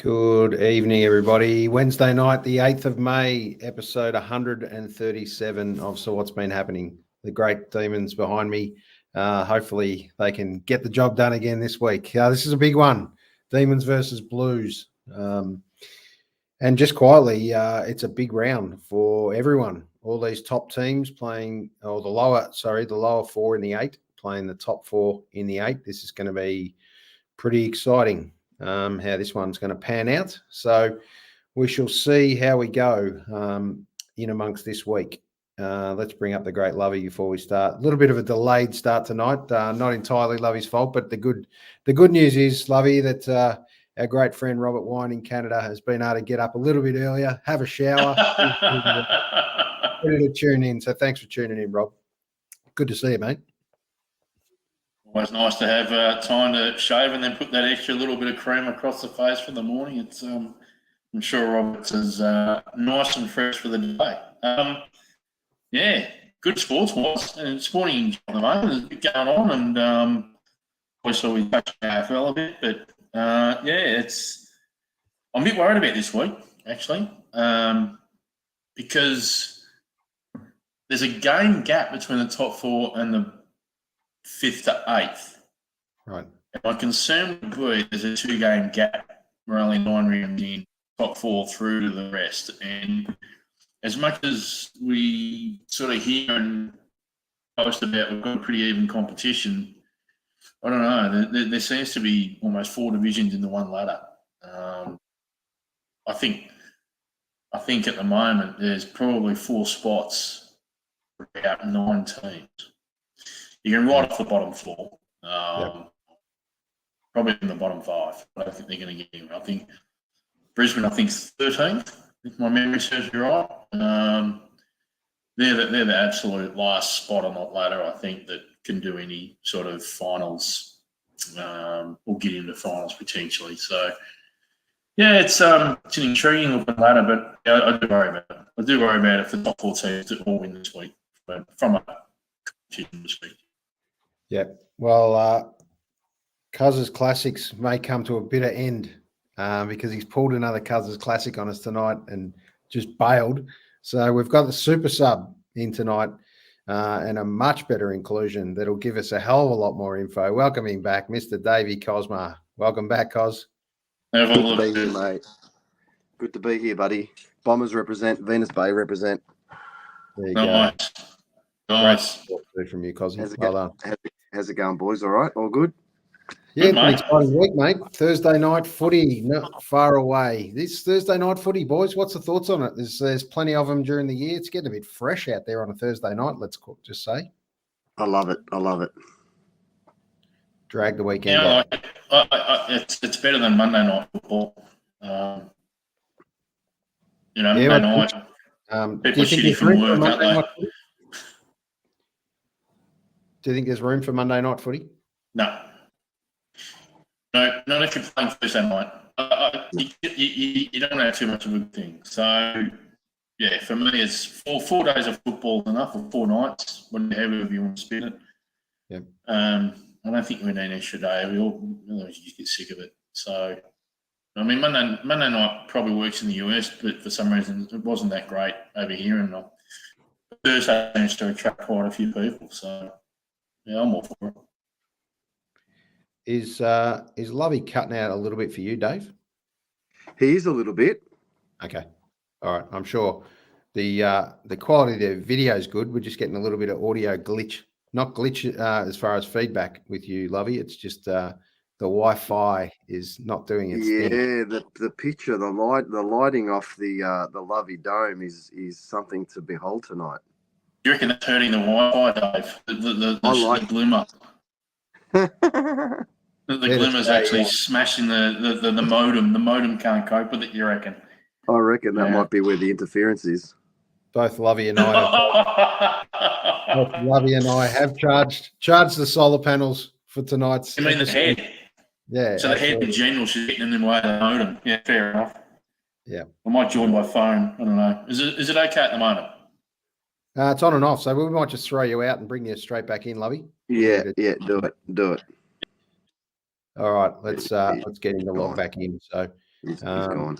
Good evening, everybody. Wednesday night, the 8th of May, episode 137 of So What's Been Happening. The great demons behind me. Hopefully they can get the job done again this week. This is a big one. Demons versus Blues. And just quietly, it's a big round for everyone. All these top teams playing, or the lower four in the 8, playing the top 4 in the 8. This is going to be pretty exciting. How this one's going to pan out. So we shall see how we go in amongst this week. Let's bring up the great Lovey before we start. A little bit of a delayed start tonight. Not entirely Lovey's fault, but the good news is, Lovey, that our great friend Robert Wine in Canada has been able to get up a little bit earlier, have a shower, ready to tune in. So thanks for tuning in, Rob. Good to see you, mate. Always nice to have time to shave and then put that extra little bit of cream across the face for the morning. It's I'm sure Robert's is nice and fresh for the day. Yeah, good sports-wise. And sporting at the moment, there's a bit going on, and obviously we touched on AFL a bit, but yeah, I'm a bit worried about this week actually, because there's a game gap between the top 4 and the 5th to 8th. Right. And my concern would be there's a 2-game gap. We're only 9 rounds in, top 4 through to the rest. And as much as we sort of hear and post about we've got a pretty even competition, I don't know. There seems to be almost 4 divisions in the one ladder. I think at the moment there's probably 4 spots for about 9 teams. You can write off the bottom 4, probably in the bottom 5. I don't think they're going to get him. I think Brisbane, 13th, if my memory serves me right. They're the absolute last spot on that ladder, I think, that can do any sort of finals or get into finals potentially. So, yeah, it's an intriguing looking ladder, but yeah, I do worry about it. I do worry about if the top 4 teams all win this week, but from a competition perspective. Yeah, well, Cuz's Classics may come to a bitter end because he's pulled another Cuz's Classic on us tonight and just bailed. So we've got the super sub in tonight and a much better inclusion that'll give us a hell of a lot more info. Welcoming back Mr. Davey Cosma. Welcome back, Cos. Good to be here, mate. Good to be here, buddy. Bombers represent, Venus Bay represent. There you go. Nice. Great from you, Cosy. How's it going, boys? All right? All good? Yeah, it's an exciting week, mate. Thursday night footy, not far away. This Thursday night footy, boys, what's the thoughts on it? There's plenty of them during the year. It's getting a bit fresh out there on a Thursday night, let's just say. I love it. Drag the weekend out. It's better than Monday night football. Monday night, people shitty from work, aren't they? Do you think there's room for Monday night footy? No, not if you're playing Thursday night. You don't have too much of a good thing. So, yeah, for me, it's four days of football enough, or 4 nights, whatever you want to spin it. Yeah. I don't think we need an extra day. We just get sick of it. So, I mean, Monday night probably works in the US, but for some reason it wasn't that great over here. And Thursday managed to attract quite a few people. So, yeah, I'm all for it. Is Lovey cutting out a little bit for you, Dave? He is a little bit. Okay. All right. I'm sure the quality of the video is good. We're just getting a little bit of audio glitch. Not glitch as far as feedback with you, Lovey. It's just the Wi-Fi is not doing its thing. Yeah, the picture, the lighting off the Lovey Dome is something to behold tonight. You reckon that's hurting the Wi-Fi, Dave? The glimmer. The glimmer's actually smashing the modem. The modem can't cope with it, you reckon? I reckon that might be where the interference is. Both Lovey and I have charged the solar panels for tonight's. You mean the head? Yeah. So the head in general should get in the way of the modem. Yeah, fair enough. Yeah. I might join by phone. I don't know. Is it okay at the moment? It's on and off, so we might just throw you out and bring you straight back in, Lovey. Yeah, do it. All right, let's get him to log back in. So He's gone.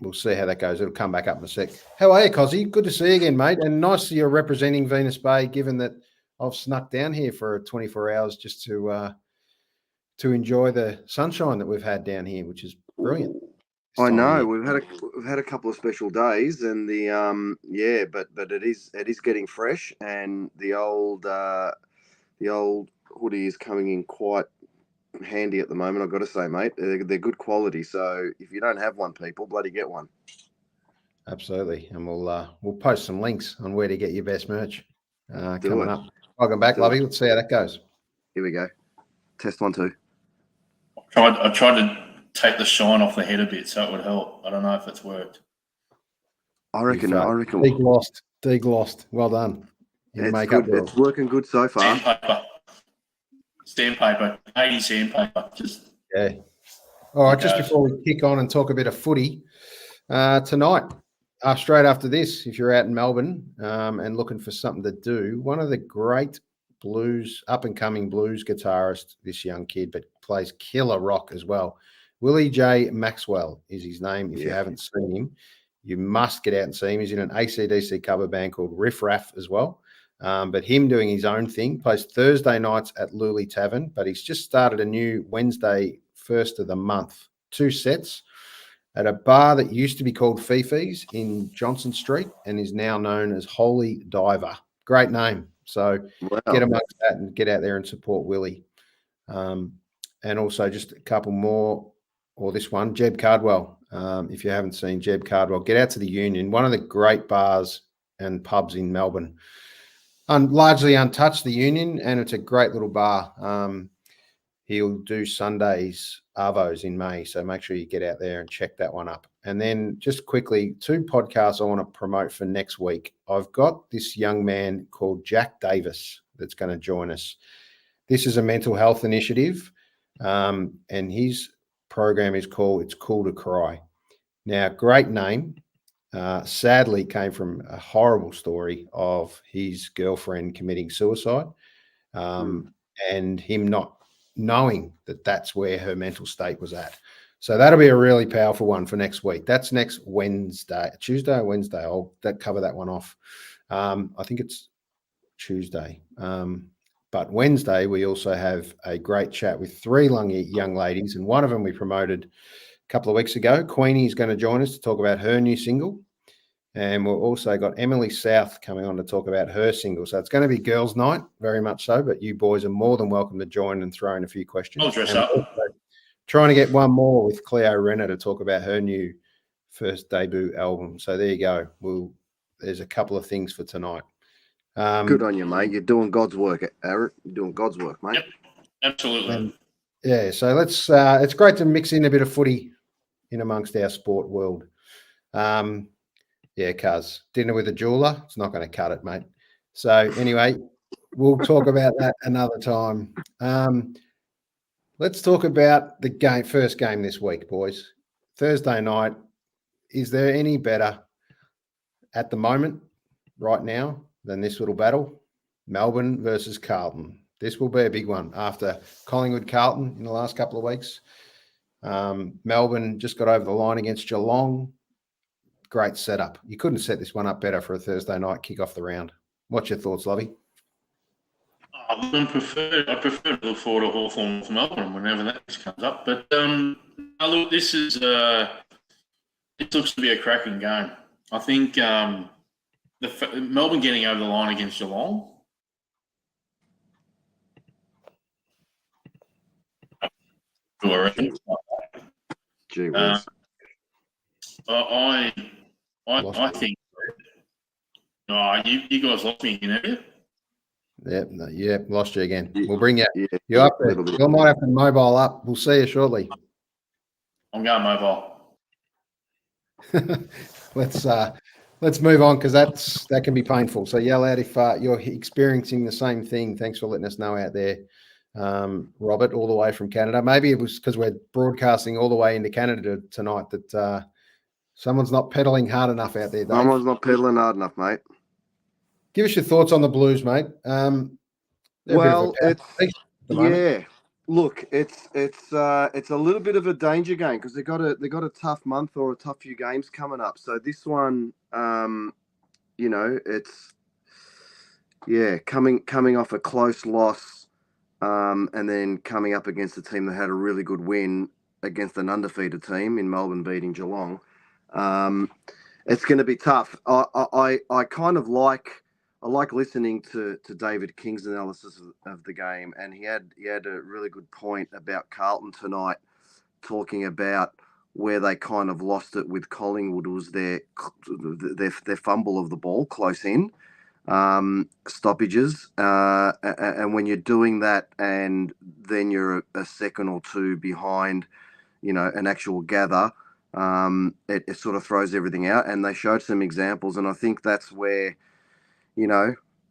We'll see how that goes. It'll come back up in a sec. How are you, Cozzy? Good to see you again, mate. And nice that you're representing Venus Bay, given that I've snuck down here for 24 hours just to enjoy the sunshine that we've had down here, which is brilliant. I know we've had a couple of special days, and the but it is getting fresh, and the old hoodie is coming in quite handy at the moment. I've got to say, mate, they're good quality. So if you don't have one, people, bloody get one. Absolutely, and we'll post some links on where to get your best merch coming up. Welcome back, Do Lovey. it. Let's see how that goes. Here we go. Test 1, 2. I tried to take the shine off the head a bit so it would help. I don't know if it's worked. I reckon. Deglossed. Well done. It's working good so far. Sandpaper. 80 sandpaper. Yeah. All right, just before we kick on and talk a bit of footy, tonight, straight after this, if you're out in Melbourne and looking for something to do, one of the great up-and-coming blues guitarist, this young kid, but plays killer rock as well. Willie J. Maxwell is his name. If you haven't seen him, you must get out and see him. He's in an AC/DC cover band called Riff Raff as well. But him doing his own thing, plays Thursday nights at Luley Tavern, but he's just started a new Wednesday, 1st of the month, 2 sets at a bar that used to be called Fifi's in Johnson Street and is now known as Holy Diver. Great name. So get amongst that and get out there and support Willie. And also just a couple more, or this one, Jeb Cardwell. If you haven't seen Jeb Cardwell, get out to the Union, one of the great bars and pubs in Melbourne. Largely untouched, the Union, and it's a great little bar. He'll do Sundays, Arvos in May, so make sure you get out there and check that one up. And then just quickly, 2 podcasts I want to promote for next week. I've got this young man called Jack Davis that's going to join us. This is a mental health initiative, and his program is called It's Cool to Cry. Now, great name. Sadly came from a horrible story of his girlfriend committing suicide and him not knowing that that's where her mental state was at. So that'll be a really powerful one for next week. That's next Wednesday, Tuesday or Wednesday. I'll cover that one off. I think it's Tuesday. But Wednesday, we also have a great chat with 3 young ladies, and one of them we promoted a couple of weeks ago. Queenie's going to join us to talk about her new single. And we've also got Emily South coming on to talk about her single. So it's going to be girls' night, very much so, but you boys are more than welcome to join and throw in a few questions. I'll dress up. Trying to get one more with Cleo Renner to talk about her new first debut album. So there you go. There's a couple of things for tonight. Good on you, mate. You're doing God's work, Eric. You're doing God's work, mate. Yep, absolutely. So let's. It's great to mix in a bit of footy in amongst our sport world. Cuz dinner with a jeweler. It's not going to cut it, mate. So anyway, we'll talk about that another time. Let's talk about the first game this week, boys. Thursday night. Is there any better at the moment, right now, than this little battle? Melbourne versus Carlton. This will be a big one after Collingwood Carlton in the last couple of weeks. Melbourne just got over the line against Geelong. Great setup. You couldn't set this one up better for a Thursday night kick off the round. What's your thoughts, Lovey? I prefer to look forward to Hawthorn with Melbourne whenever that comes up. But look, this looks to be a cracking game. I think Melbourne getting over the line against Geelong. Gee whiz. I think. You guys lost me again, have you? Yeah, lost you again. We'll bring you. Yeah, You're up there. You might have to mobile up. We'll see you shortly. I'm going mobile. Let's move on because that can be painful. So yell out if you're experiencing the same thing. Thanks for letting us know out there, Robert, all the way from Canada. Maybe it was because we're broadcasting all the way into Canada tonight that someone's not pedaling hard enough out there, Dave. Someone's not pedaling hard enough, mate. Give us your thoughts on the Blues, mate. Well, it's Look, it's a little bit of a danger game because they got a tough month or a tough few games coming up. So this one, it's coming off a close loss, and then coming up against a team that had a really good win against an undefeated team in Melbourne beating Geelong. It's going to be tough. I kind of like. I like listening to David King's analysis of the game, and he had a really good point about Carlton tonight, talking about where they kind of lost it with Collingwood was their fumble of the ball close in, stoppages, and when you're doing that, and then you're a second or two behind, an actual gather. It sort of throws everything out, and they showed some examples, and I think that's where,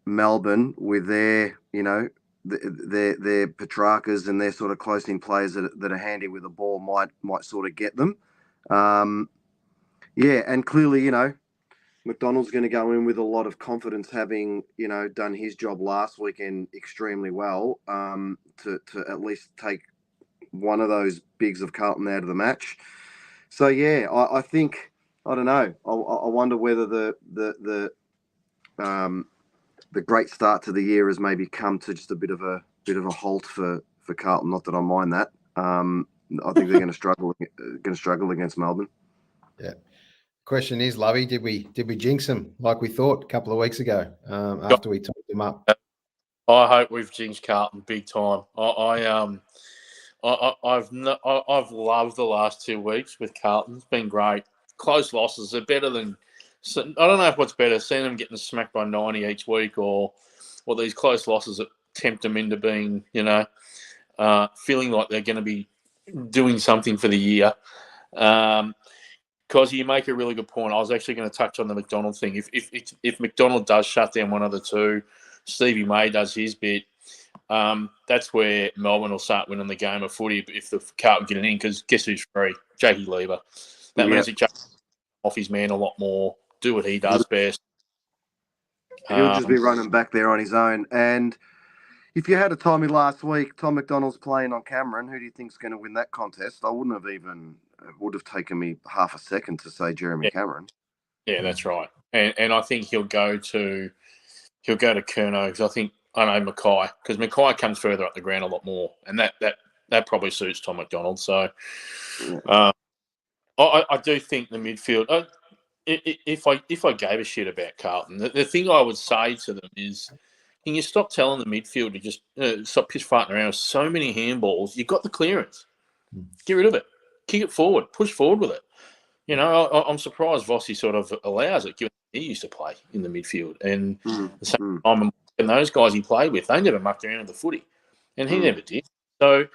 Melbourne with their, their Petrarcas and their sort of close-in players that are handy with the ball might sort of get them. And clearly, McDonald's going to go in with a lot of confidence, having, done his job last weekend extremely well, to at least take one of those bigs of Carlton out of the match. So, I think, I don't know. I wonder whether the great start to the year has maybe come to just a bit of a halt for Carlton. Not that I mind that. I think they're going to struggle against Melbourne. Yeah. Question is, Lovey, did we jinx them like we thought a couple of weeks ago after we talked them up? I hope we've jinxed Carlton big time. I've loved the last 2 weeks with Carlton. It's been great. Close losses are better than. So I don't know if what's better, seeing them getting smacked by 90 each week, or these close losses that tempt them into being, feeling like they're going to be doing something for the year. Because you make a really good point. I was actually going to touch on the McDonald thing. If McDonald does shut down one of the two, Stevie May does his bit, that's where Melbourne will start winning the game of footy if the Carlton get it in, because guess who's free? Jakey Lever. That means that Jakey off his man a lot more, do what he does best. He'll just be running back there on his own. And if you had a Tommy last week, Tom McDonald's playing on Cameron, who do you think's going to win that contest? I would have taken me half a second to say Jeremy Cameron. Yeah, that's right. And I think he'll go to Curnow, because I know Mackay, because Mackay comes further up the ground a lot more, and that probably suits Tom McDonald. So I do think the midfield. If I gave a shit about Carlton, the thing I would say to them is, can you stop telling the midfield to just stop piss farting around with so many handballs? You've got the clearance. Get rid of it. Kick it forward. Push forward with it. I'm surprised Vossi sort of allows it, given he used to play in the midfield. And the same time, and those guys he played with, they never mucked around with the footy. And he never did. So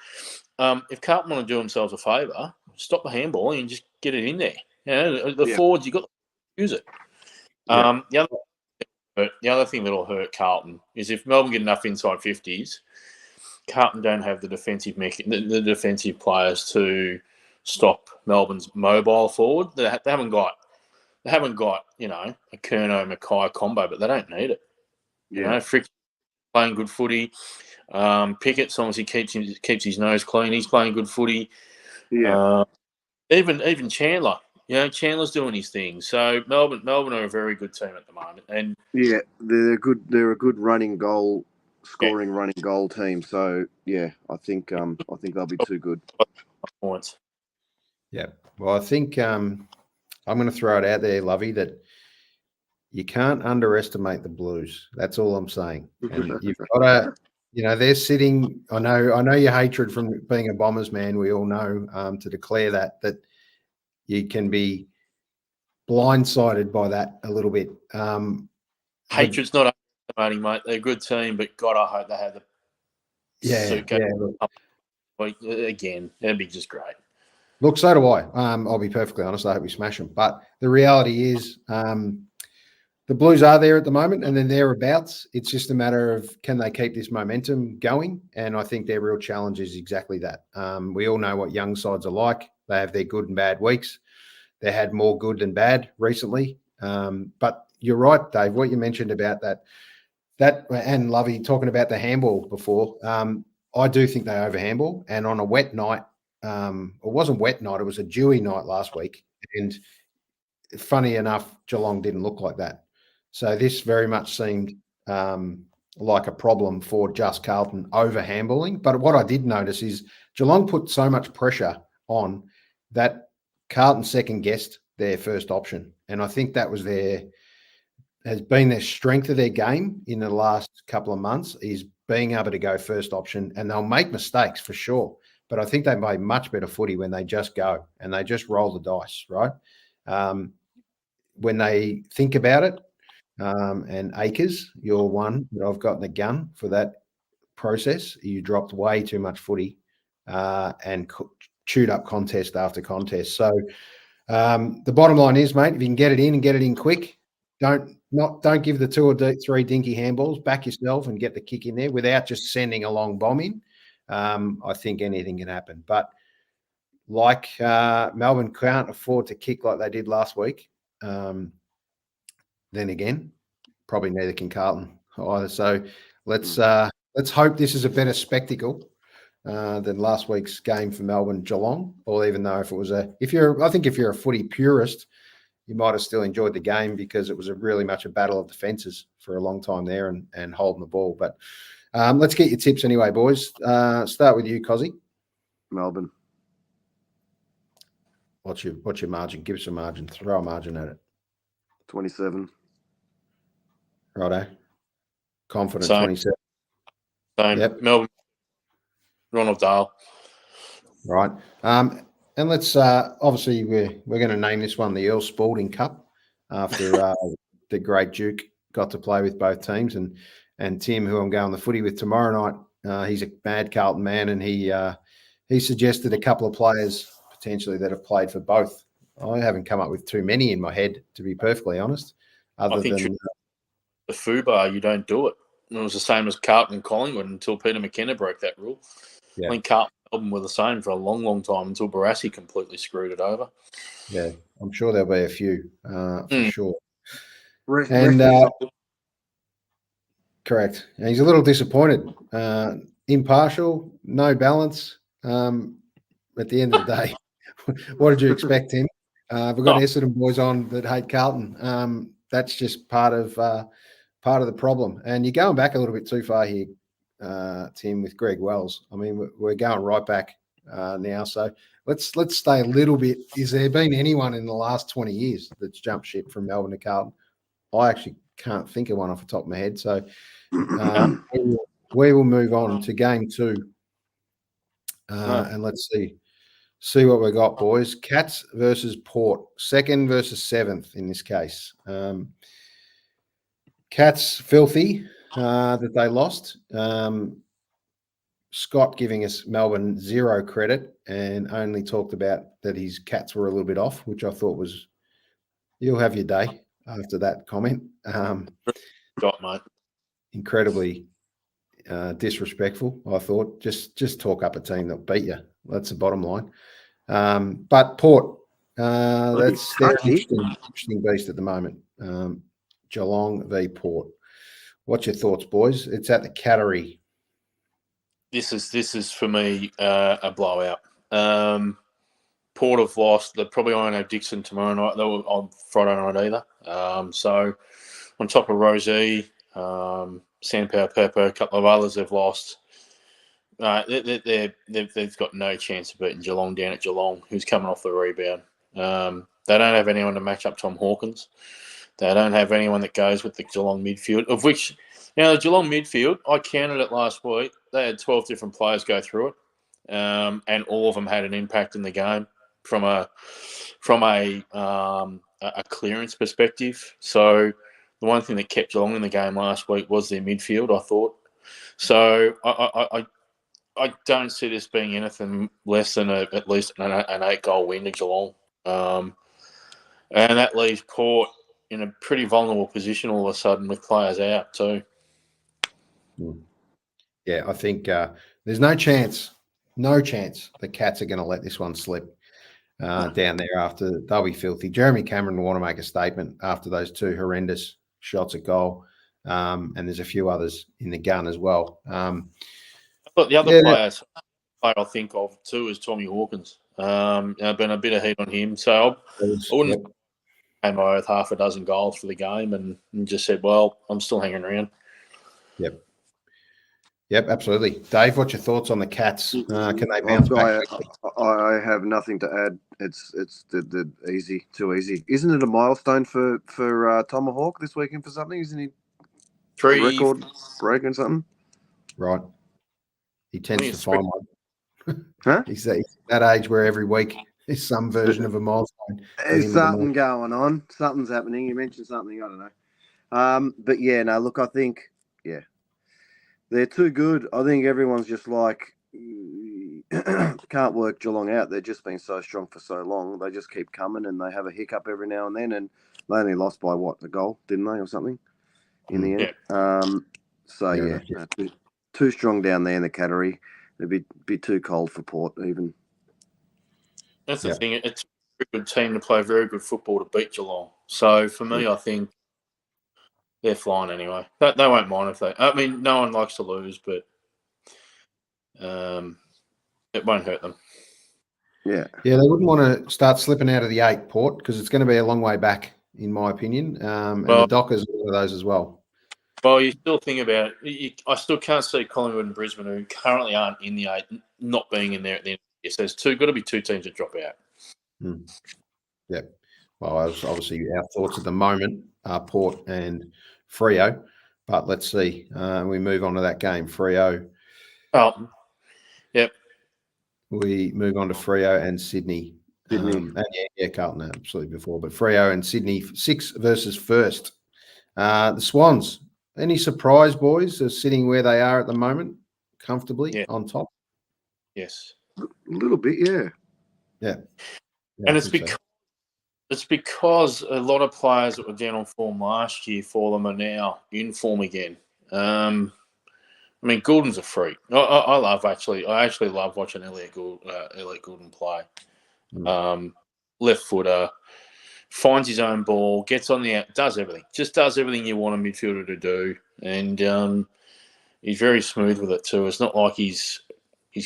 if Carlton want to do themselves a favour, stop the handball and just get it in there. The forwards, you've got to use it. The other thing that will hurt Carlton is if Melbourne get enough inside 50s, Carlton don't have the defensive players to stop Melbourne's mobile forward. They haven't got a Curnow Mackay combo, but they don't need it. Frick playing good footy. Pickett, obviously keeps his nose clean. He's playing good footy. Even Chandler. Chandler's doing his thing. So Melbourne are a very good team at the moment, and they're good. They're a good running goal team. So I think they'll be too good. Points. Yeah. Well, I think I'm going to throw it out there, Lovey, that you can't underestimate the Blues. That's all I'm saying. And you've got to. They're sitting. I know your hatred from being a Bombers man. We all know to declare that you can be blindsided by that a little bit. Hatred's not underestimating, mate. They're a good team, but God, I hope they have the again. That'd be just great. Look, so do I. I'll be perfectly honest. I hope we smash them. But the reality is, the Blues are there at the moment, and then thereabouts. It's just a matter of, can they keep this momentum going? And I think their real challenge is exactly that. We all know what young sides are like. They have their good and bad weeks. They had more good than bad recently. But you're right, Dave, what you mentioned about that and Lovey talking about the handball before. I do think they overhandball. And on a wet night, it wasn't wet night, it was a dewy night last week. And funny enough, Geelong didn't look like that. So this very much seemed like a problem for just Carlton overhandballing. But what I did notice is Geelong put so much pressure on that Carlton second-guessed their first option. And I think that has been their strength of their game in the last couple of months, is being able to go first option. And they'll make mistakes for sure. But I think they play much better footy when they just go and they just roll the dice, right? When they think about it, and Acres, you're one that I've got in the gun for that process. You dropped way too much footy and chewed up contest after contest. So the bottom line is, mate, if you can get it in and get it in quick, don't give the 2 or 3 dinky handballs. Back yourself and get the kick in there without just sending a long bomb in. I think anything can happen. But like Melbourne can't afford to kick like they did last week. Then again, probably neither can Carlton either. So let's hope this is a better spectacle than last week's game for Melbourne Geelong. Or even though if you're a footy purist, you might have still enjoyed the game because it was really much a battle of defences for a long time there and holding the ball. But let's get your tips anyway, boys. Start with you, Cozzy. Melbourne. What's your margin? Give us a margin. Throw a margin at it. 27. Righto. Confident. Same. 27. Same. Yep. Melbourne, Ronald Dahl. Right. And let's obviously we're going to name this one the Earl Spalding Cup after the great Duke got to play with both teams, and Tim, who I'm going the footy with tomorrow night, he's a bad Carlton man, and he suggested a couple of players potentially that have played for both. I haven't come up with too many in my head, to be perfectly honest. I think the FUBAR, you don't do it. It was the same as Carlton and Collingwood until Peter McKenna broke that rule. Yeah. I think Carlton and Melbourne were the same for a long, long time until Barassi completely screwed it over. Yeah, I'm sure there'll be a few for sure. And correct. And he's a little disappointed. Impartial, no balance. At the end of the day, what did you expect, Tim? We've got Essendon boys on that hate Carlton. That's just part of the problem. And you're going back a little bit too far here, Tim, with Greg Wells. I mean, we're going right back now. So let's stay a little bit. Is there been anyone in the last 20 years that's jumped ship from Melbourne to Carlton? I actually can't think of one off the top of my head. So we will move on to game 2. And let's see what we got, boys. Cats versus Port, 2nd versus 7th in this case. Cats filthy that they lost. Scott giving us Melbourne 0 credit and only talked about that his Cats were a little bit off, which I thought was, you'll have your day after that comment. Got, mate. Incredibly disrespectful, I thought. Just talk up a team that beat you. That's the bottom line. But Port, they're an interesting beast at the moment. Geelong v Port. What's your thoughts, boys? It's at the Cattery. This is for me a blowout. Port have lost. They probably won't have Dixon tomorrow night. They were on Friday night either. So on top of Rosie, Sandpower Pepper, a couple of others they've lost. They've got no chance of beating Geelong down at Geelong, who's coming off the rebound. They don't have anyone to match up Tom Hawkins. They don't have anyone that goes with the Geelong midfield, of which, now the Geelong midfield, I counted it last week. They had 12 different players go through it, and all of them had an impact in the game from a clearance perspective. So the one thing that kept Geelong in the game last week was their midfield, I thought. So I don't see this being anything less than at least an 8-goal win to Geelong. And that leaves Port in a pretty vulnerable position all of a sudden with players out too. Yeah, I think there's no chance the Cats are going to let this one slip down there after. They'll be filthy. Jeremy Cameron will want to make a statement after those 2 horrendous shots at goal. And there's a few others in the gun as well. But the other Yeah. player I'll think of too is Tommy Hawkins. I've been a bit of heat on him, so I wouldn't came away with half a dozen goals for the game and just said, well, I'm still hanging around. Yep, absolutely. Dave, what's your thoughts on the Cats? Can they bounce back? I have nothing to add. It's the easy, too easy. Isn't it a milestone for Tomahawk this weekend for something? Isn't he record breaking something? Right. He tends to find one. Huh? He's that age where every week is some version of a milestone. There's something going on. Something's happening. You mentioned something. I don't know. But yeah, no. Look, I think they're too good. I think everyone's just like can't work Geelong out. They've just been so strong for so long. They just keep coming, and they have a hiccup every now and then. And they only lost by a goal, didn't they, or something? In the end. Yeah. Too strong down there in the category. It'd be too cold for Port even. That's the thing. It's a very good team to play very good football to beat Geelong. So for me, I think they're flying anyway. They won't mind if they. I mean, no one likes to lose, but it won't hurt them. Yeah. Yeah, they wouldn't want to start slipping out of the 8, Port, because it's going to be a long way back, in my opinion. And the Dockers are one of those as well. Well, you still think about it. I still can't see Collingwood and Brisbane, who currently aren't in the 8, not being in there at the end of the year. So there's got to be 2 teams that drop out. Yeah. Well, obviously our thoughts at the moment are Port and Freo, but let's see. We move on to that game, Freo. Oh, yep. We move on to Freo and Sydney. And Carlton absolutely before, but Freo and Sydney 6 versus first. The Swans. Any surprise, boys, are sitting where they are at the moment, comfortably on top? Yes. A little bit, yeah. Yeah. And it's because a lot of players that were down on form last year for them are now in form again. I mean, Goulden's a freak. I actually love watching Elliot Goulden play. Left footer, finds his own ball, gets on the out, does everything. Just does everything you want a midfielder to do, and he's very smooth with it too. It's not like his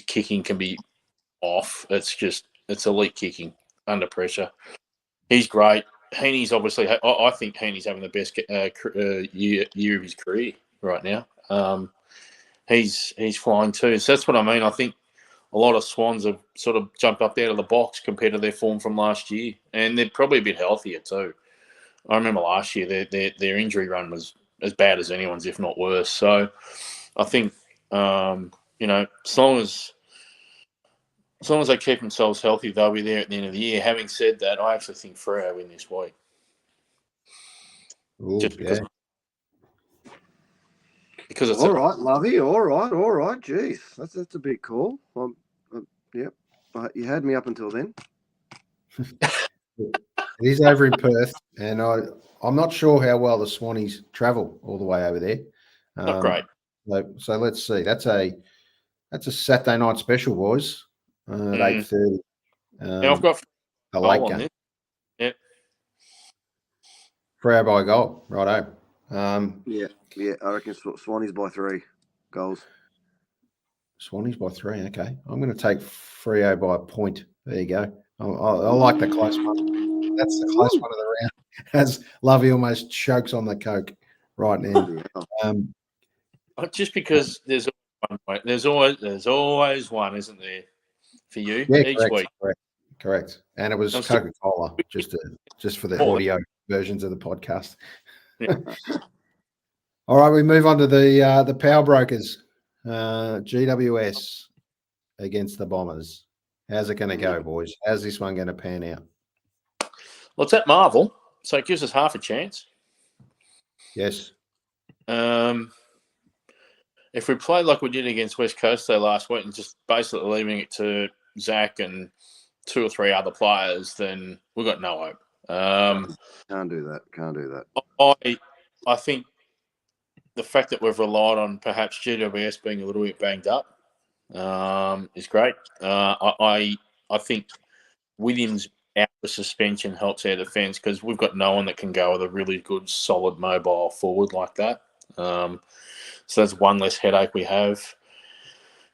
kicking can be off. It's elite kicking under pressure. He's great. Heaney's obviously. I think Heaney's having the best year of his career right now. He's flying too. So that's what I mean. I think a lot of Swans have sort of jumped up out of the box compared to their form from last year, and they're probably a bit healthier too. I remember last year their injury run was as bad as anyone's, if not worse. So I think as long as they keep themselves healthy, they'll be there at the end of the year. Having said that, I actually think Freo win this week. Ooh, just because it's all right, Lovey. All right. Jeez, that's a big call. Yep. You had me up until then. It is over in Perth, and I'm not sure how well the Swannies travel all the way over there. Not great. So let's see. That's a Saturday night special, boys. At 8:30. Now I've got a late game. Yep. Freo by a goal, righto. Yeah. I reckon Swannies by 3 goals. Swannies by 3. Okay, I'm going to take Freo by a point. There you go. I like the close one. That's the close one of the round. As Lovey almost chokes on the Coke right now. Just because there's always one, isn't there, for you each week? Correct. And it was Coca-Cola, just for the audio versions of the podcast. Yeah. All right, we move on to the Power Brokers, GWS against the Bombers. How's it going to go, boys? How's this one going to pan out? Well, it's at Marvel, so it gives us half a chance. Yes. If we play like we did against West Coast last week and just basically leaving it to Zach and 2 or 3 other players, then we've got no hope. Can't do that. I think the fact that we've relied on perhaps GWS being a little bit banged up is great. I think Williams out of suspension helps our defence because we've got no one that can go with a really good, solid, mobile forward like that. So that's one less headache we have.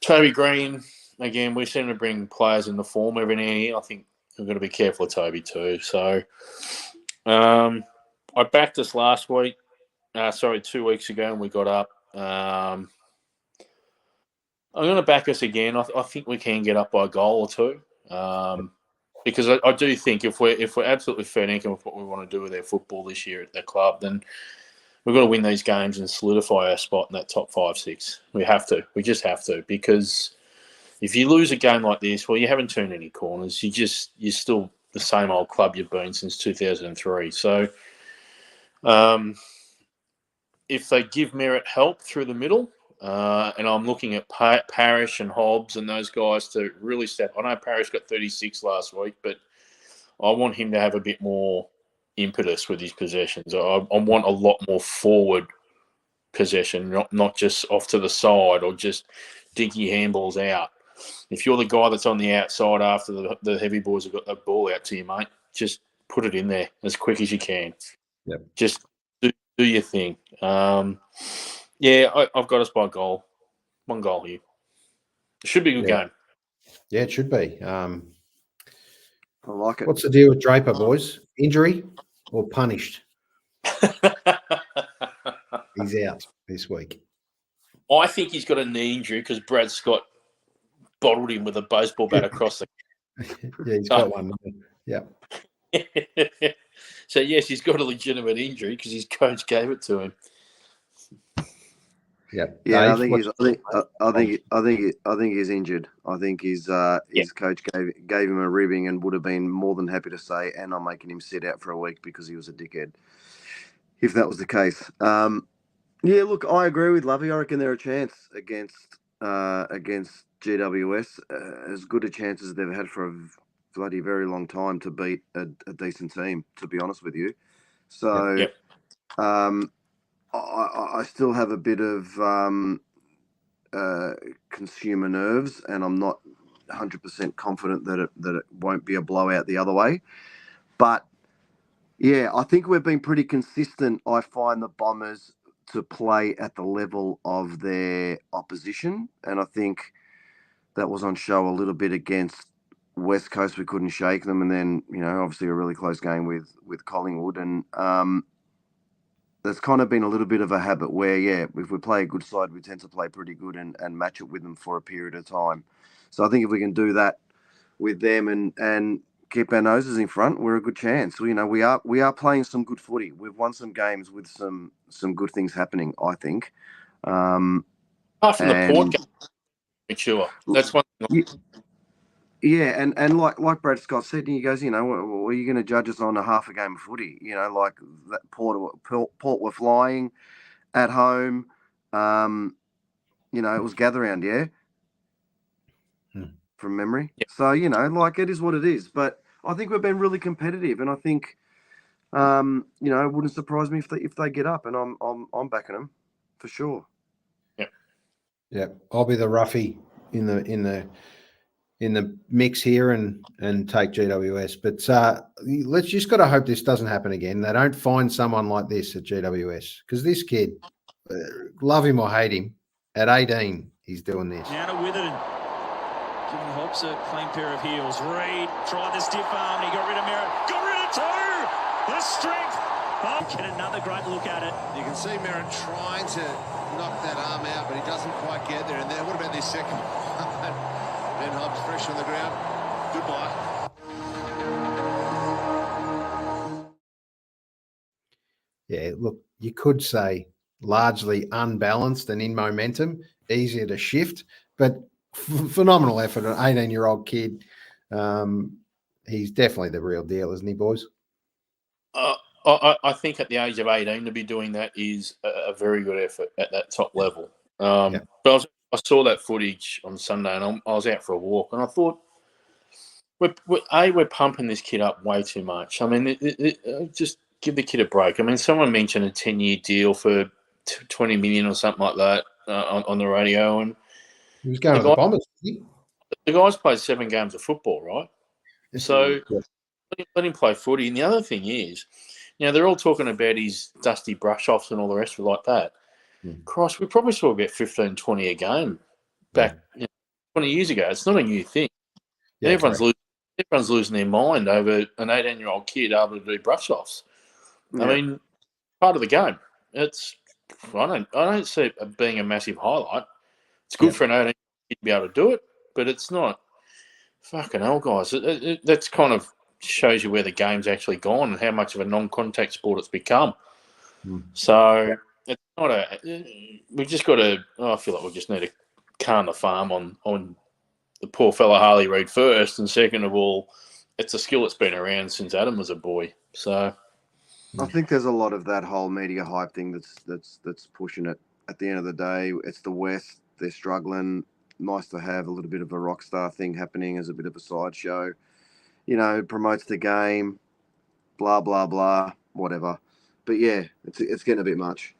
Toby Green, again, we seem to bring players into form every now and again. I think we've got to be careful of Toby too. So I backed us last week. 2 weeks ago, and we got up. I'm going to back us again. I think we can get up by a goal or two. Because I do think if we're absolutely fair income with what we want to do with our football this year at the club, then we've got to win these games and solidify our spot in that top 5-6. We have to. We just have to. Because if you lose a game like this, well, you haven't turned any corners. You're still the same old club you've been since 2003. So if they give Merritt help through the middle, and I'm looking at Parrish and Hobbs and those guys to really step. I know Parrish got 36 last week, but I want him to have a bit more impetus with his possessions. I want a lot more forward possession, not just off to the side or just dinky handballs out. If you're the guy that's on the outside after the heavy boys have got that ball out to you, mate, just put it in there as quick as you can. Yep. Just do your thing. Yeah, I've got us by a goal. 1 goal here. It should be a good game. Yeah, it should be. I like it. What's the deal with Draper, boys? Injury or punished? He's out this week. I think he's got a knee injury because Brad Scott bottled him with a baseball bat across the... Yeah, he's got one. Yeah. So, yes, he's got a legitimate injury because his coach gave it to him. Yeah, yeah. Dave, I think he's injured. I think his coach gave him a ribbing and would have been more than happy to say, and I'm making him sit out for a week because he was a dickhead. If that was the case, yeah. Look, I agree with Lovey. I reckon they're a chance against GWS, as good a chance as they've had for a bloody very long time to beat a decent team. To be honest with you, so. I still have a bit of consumer nerves, and I'm not 100% confident that it won't be a blowout the other way. But yeah, I think we've been pretty consistent. I find the Bombers to play at the level of their opposition, and I think that was on show a little bit against West Coast. We couldn't shake them, and then obviously a really close game with Collingwood, and there's kind of been a little bit of a habit where, if we play a good side, we tend to play pretty good and match it with them for a period of time. So I think if we can do that with them and keep our noses in front, we're a good chance. We are playing some good footy. We've won some games with some good things happening, I think. Apart from the Port game, mature. That's one thing. Yeah, and like Brad Scott said, he goes, are you going to judge us on a half a game of footy? Like that Port were flying at home. It was gather round, from memory. Yep. So it is what it is. But I think we've been really competitive, and I think, it wouldn't surprise me if they get up, and I'm backing them for sure. Yeah, I'll be the roughie in the mix here and take GWS. But let's just got to hope this doesn't happen again. They don't find someone like this at GWS, because this kid, love him or hate him, at 18, he's doing this. Now to Witherden, giving Hobbs a clean pair of heels. Reid tried the stiff arm and he got rid of Merritt. Got rid of 2! The strength. Oh, get another great look at it. You can see Merritt trying to knock that arm out, but he doesn't quite get there. And then what about this second? Ben Hobbs fresh on the ground. Goodbye. Yeah, look, you could say largely unbalanced and in momentum, easier to shift, but phenomenal effort. An 18-year-old kid. He's definitely the real deal, isn't he, boys? I think at the age of 18 to be doing that is a very good effort at that top level. But I saw that footage on Sunday, and I was out for a walk, and I thought, we're pumping this kid up way too much. I mean, just give the kid a break. I mean, someone mentioned a 10-year deal for 20 million or something like that on the radio, and he was going to the Bombers. The guy's played 7 games of football, right? So let him play footy. And the other thing is, they're all talking about his dusty brush-offs and all the rest of it like that. Christ, we probably saw about 15, 20 a game back 20 years ago. It's not a new thing. Yeah, Everyone's losing their mind over an 18-year-old kid able to do brush-offs. Yeah. I mean, part of the game. I don't see it being a massive highlight. It's good for an 18-year-old kid to be able to do it, but it's not. Fucking hell, guys. That's kind of shows you where the game's actually gone and how much of a non-contact sport it's become. So it's not we just got to. I feel like we just need to calm the farm on the poor fella Harley Reid first, and second of all, it's a skill that's been around since Adam was a boy. So I think there's a lot of that whole media hype thing that's pushing it. At the end of the day, it's the West. They're struggling. Nice to have a little bit of a rock star thing happening as a bit of a sideshow. You know, promotes the game, blah, blah, blah, whatever. But yeah, it's getting a bit much.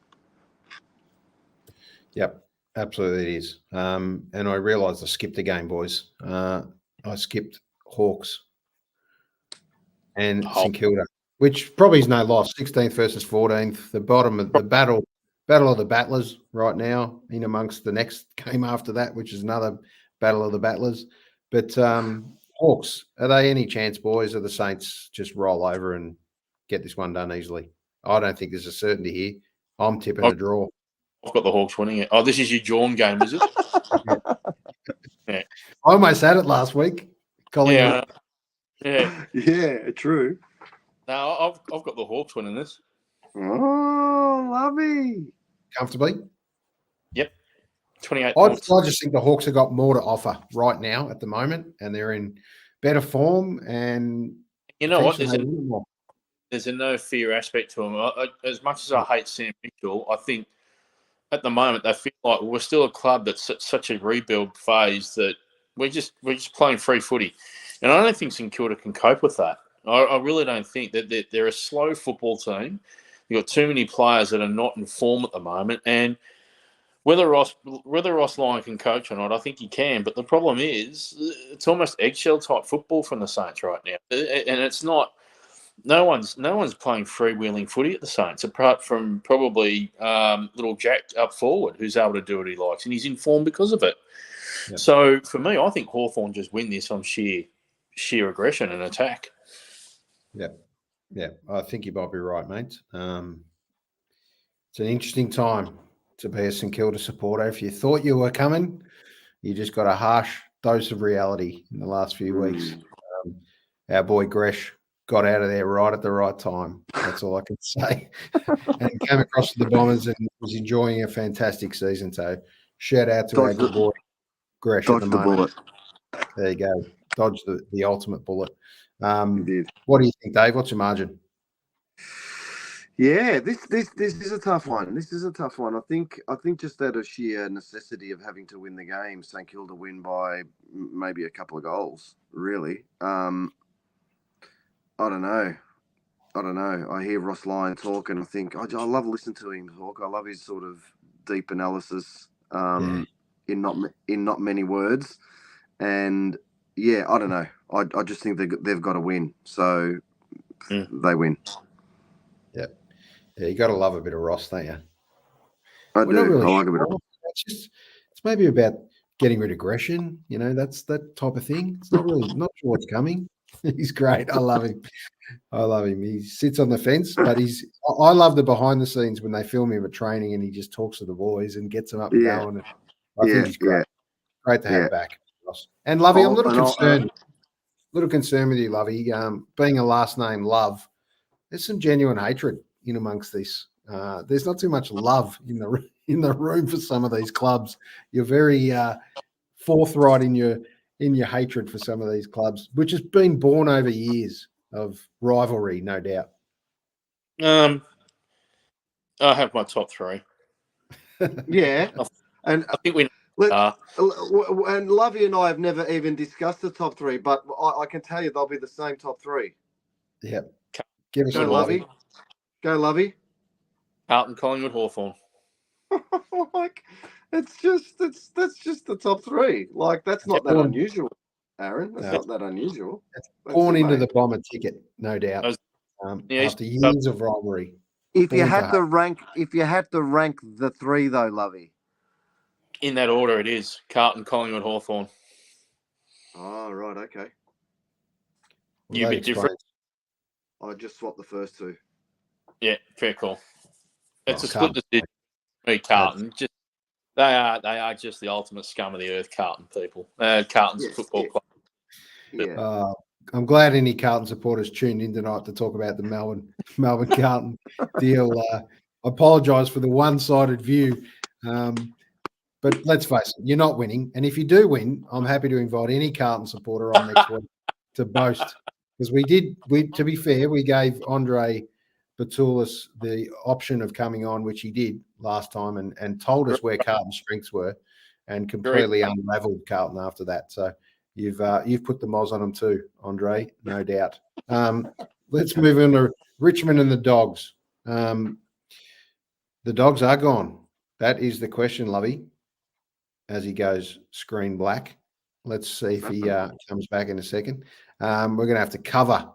Yep, absolutely it is. And I realised I skipped a game, boys. I skipped Hawks and St Kilda, which probably is no loss. 16th versus 14th, the bottom of the battle of the battlers right now, in amongst the next game after that, which is another battle of the battlers. But Hawks, are they any chance, boys? Or the Saints just roll over and get this one done easily? I don't think there's a certainty here. I'm tipping a draw. I've got the Hawks winning it. Oh, this is your Jawn game, is it? Yeah. I almost had it last week. Yeah. Yeah, true. No, I've got the Hawks winning this. Oh, lovely. Comfortably? Yep. 28 points. I just think the Hawks have got more to offer right now at the moment, and they're in better form. And you know what? There's a no fear aspect to them. As much as I hate Sam Mitchell, I think at the moment they feel like we're still a club that's at such a rebuild phase that we're just playing free footy, and I don't think St Kilda can cope with that. I really don't think that they're a slow football team. You've got too many players that are not in form at the moment, and whether Ross Lyon can coach or not, I think he can. But the problem is, it's almost eggshell type football from the Saints right now, and it's not. No one's playing freewheeling footy at the Saints, apart from probably little Jack up forward, who's able to do what he likes, and he's in form because of it. Yep. So for me, I think Hawthorn just win this on sheer aggression and attack. Yeah, I think you might be right, mate. It's an interesting time to be a St Kilda supporter. If you thought you were coming, you just got a harsh dose of reality in the last few weeks. Our boy Gresh got out of there right at the right time. That's all I can say. And came across to the Bombers and was enjoying a fantastic season. So shout out to our good boy Gresh at the moment. There you go. Dodged the ultimate bullet. What do you think, Dave? What's your margin? Yeah, this is a tough one. This is a tough one. I think just out of sheer necessity of having to win the game, St Kilda win by maybe a couple of goals, really. I don't know. I hear Ross Lyon talk, and I think I love listening to him talk. I love his sort of deep analysis in not many words, and yeah, I don't know. I just think they've got to win, so they win. Yeah, you got to love a bit of Ross, don't you? I do. Really I like a bit of Ross. It's maybe about getting rid of aggression. You know, that's that type of thing. It's not sure what's coming. He's great. I love him. He sits on the fence, but I love the behind the scenes when they film him at training and he just talks to the boys and gets them up and going. I think he's great. Great to have back. And Lovey, I'm a little concerned. With you, Lovey. Being a last name Love, there's some genuine hatred in amongst this. There's not too much love in the room for some of these clubs. You're very forthright in your hatred for some of these clubs, which has been born over years of rivalry, no doubt. I have my top three. Yeah, and I think we. And Lovey and I have never even discussed the top three, but I can tell you they'll be the same top three. Yeah, give us Go, Lovey. Go, Lovey. Carlton, Collingwood, Hawthorn. Like, that's just the top three. Like, that's not that unusual, Aaron. That's not that unusual. It's born into the Bomber ticket, no doubt. After years of rivalry. If you had to rank the three, though, Lovey. In that order, it is Carlton, Collingwood, Hawthorn. Oh, right. Okay. Well, You a that bit different? explains- I just swapped the first two. Yeah, fair call. It's Oh, a split Carlton. decision. Me, Carlton. Just they are just the ultimate scum of the earth, Carlton people. Carlton's a Yeah, football yeah. club. Yeah. I'm glad any Carlton supporters tuned in tonight to talk about the Melbourne Carlton deal. I apologise for the one-sided view, but let's face it, you're not winning. And if you do win, I'm happy to invite any Carlton supporter on next week to boast, because to be fair, we gave Andre Batulis the option of coming on, which he did last time, and told us where Carlton's strengths were, and completely unravelled Carlton after that. So you've put the moz on them too, Andre, no doubt. Let's move on to Richmond and the Dogs. The Dogs are gone. That is the question, Lovey, as he goes screen black. Let's see if he comes back in a second. We're going to have to cover.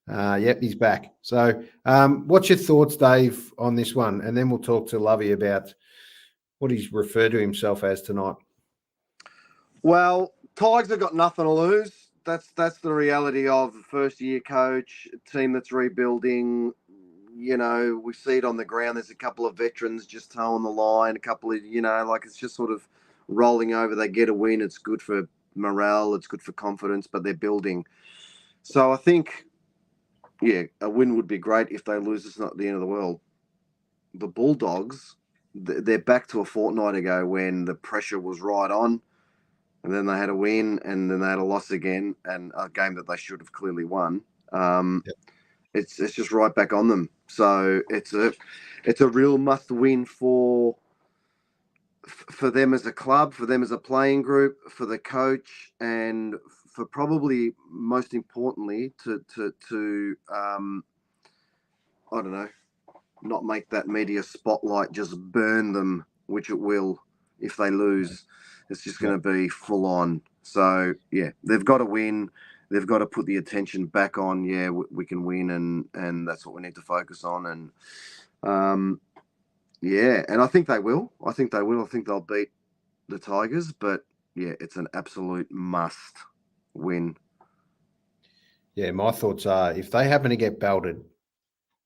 Yep, he's back. So what's your thoughts, Dave, on this one? And then we'll talk to Lovey about what he's referred to himself as tonight. Well, Tigers have got nothing to lose. That's the reality of a first-year coach, a team that's rebuilding. You know, we see it on the ground. There's a couple of veterans just towing the line. A couple of, it's just sort of rolling over. They get a win. It's good for morale. It's good for confidence, but they're building. So I think, yeah, a win would be great. If they lose, it's not the end of the world. The Bulldogs, they're back to a fortnight ago when the pressure was right on. And then they had a win, and then they had a loss again, and a game that they should have clearly won. It's just right back on them. So it's a real must win for them as a club, for them as a playing group, for the coach, and for probably most importantly to I don't know, not make that media spotlight just burn them, which it will if they lose. It's just going to be full on. So, yeah, they've got to win. They've got to put the attention back on, we can win, and that's what we need to focus on. And, and I think they will. I think they'll beat the Tigers. But, yeah, it's an absolute must win. Yeah, my thoughts are if they happen to get belted,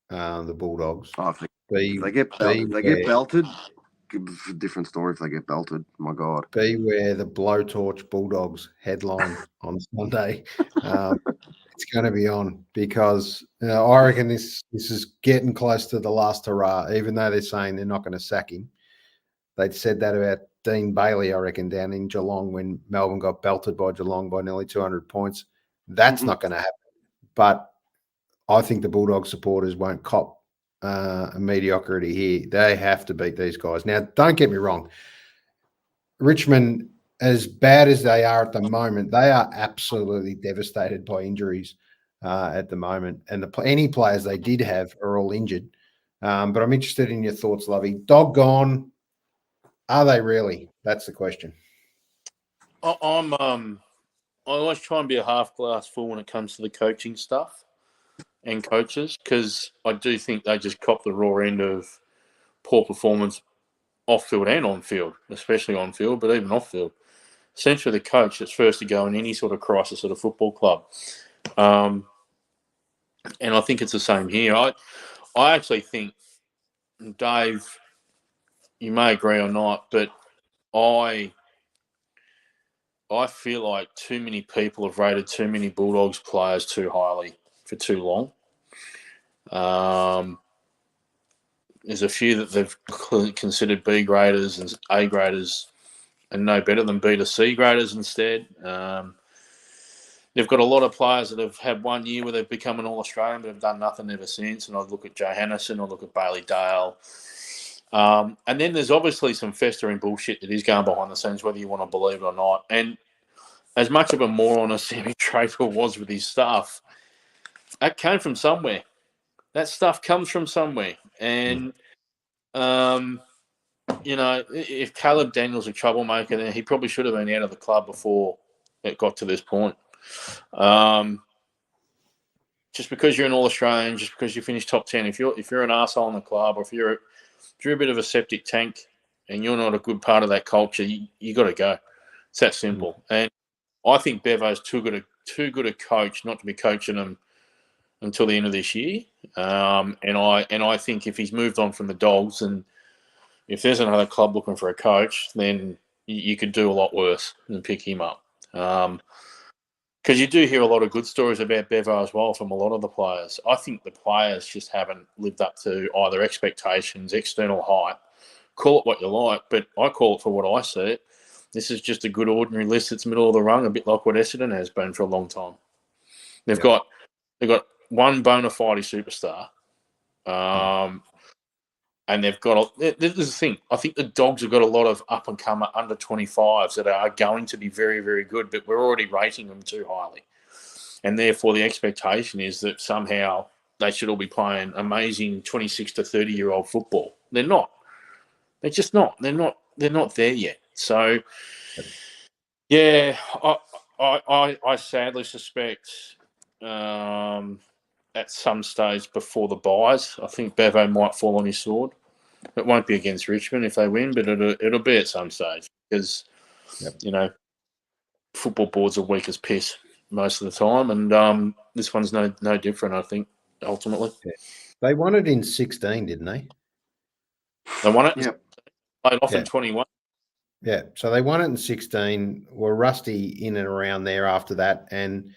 the Bulldogs. If they get belted, it's a different story if they get belted. My God. Beware the blowtorch Bulldogs headline on Sunday. It's going to be on because I reckon this is getting close to the last hurrah, even though they're saying they're not going to sack him. They'd said that about Dean Bailey, I reckon, down in Geelong when Melbourne got belted by Geelong by nearly 200 points. That's not going to happen. But I think the Bulldog supporters won't cop a mediocrity here. They have to beat these guys. Now, don't get me wrong. Richmond, as bad as they are at the moment, they are absolutely devastated by injuries at the moment. And any players they did have are all injured. But I'm interested in your thoughts, Lovey. Dog gone. Are they really? That's the question. I always try and be a half glass full when it comes to the coaching stuff and coaches, because I do think they just cop the raw end of poor performance off field and on field, especially on field, but even off field. Essentially, the coach that's first to go in any sort of crisis at a football club. And I think it's the same here. I actually think, Dave, you may agree or not, but I feel like too many people have rated too many Bulldogs players too highly for too long. There's a few that they've considered B graders and A graders and no better than B to C graders instead. They've got a lot of players that have had 1 year where they've become an All-Australian but have done nothing ever since. And I look at Johannisen, I look at Bailey Dale. And then there's obviously some festering bullshit that is going behind the scenes, whether you want to believe it or not. And as much of a moron as Sammy Draper was with his stuff, that came from somewhere. That stuff comes from somewhere. And, if Caleb Daniel's a troublemaker, then he probably should have been out of the club before it got to this point. Just because you're an All-Australian, just because you finish top 10, if you're an arsehole in the club, or if you're a bit of a septic tank and you're not a good part of that culture, you got to go. It's that simple. And I think Bevo's too good a coach not to be coaching them until the end of this year. And I think if he's moved on from the Dogs, and if there's another club looking for a coach, then you could do a lot worse than pick him up. Because you do hear a lot of good stories about Bevo as well from a lot of the players. I think the players just haven't lived up to either expectations, external hype. Call it what you like, but I call it for what I see it. This is just a good ordinary list that's middle of the rung, a bit like what Essendon has been for a long time. They've got one bona fide superstar, and they've got this is the thing. I think the Dogs have got a lot of up and comer under 25s that are going to be very, very good, but we're already rating them too highly, and therefore the expectation is that somehow they should all be playing amazing 26 to 30-year-old football. They're not. They're just not. They're not there yet. So, yeah, I sadly suspect at some stage before the buys, I think Bevo might fall on his sword. It won't be against Richmond if they win, but it'll be at some stage because, football boards are weak as piss most of the time, and this one's no different, I think, ultimately. Yeah. They won it in 16, didn't they? They won it. Yep. Played off in 21. Yeah, so they won it in 16, were rusty in and around there after that, and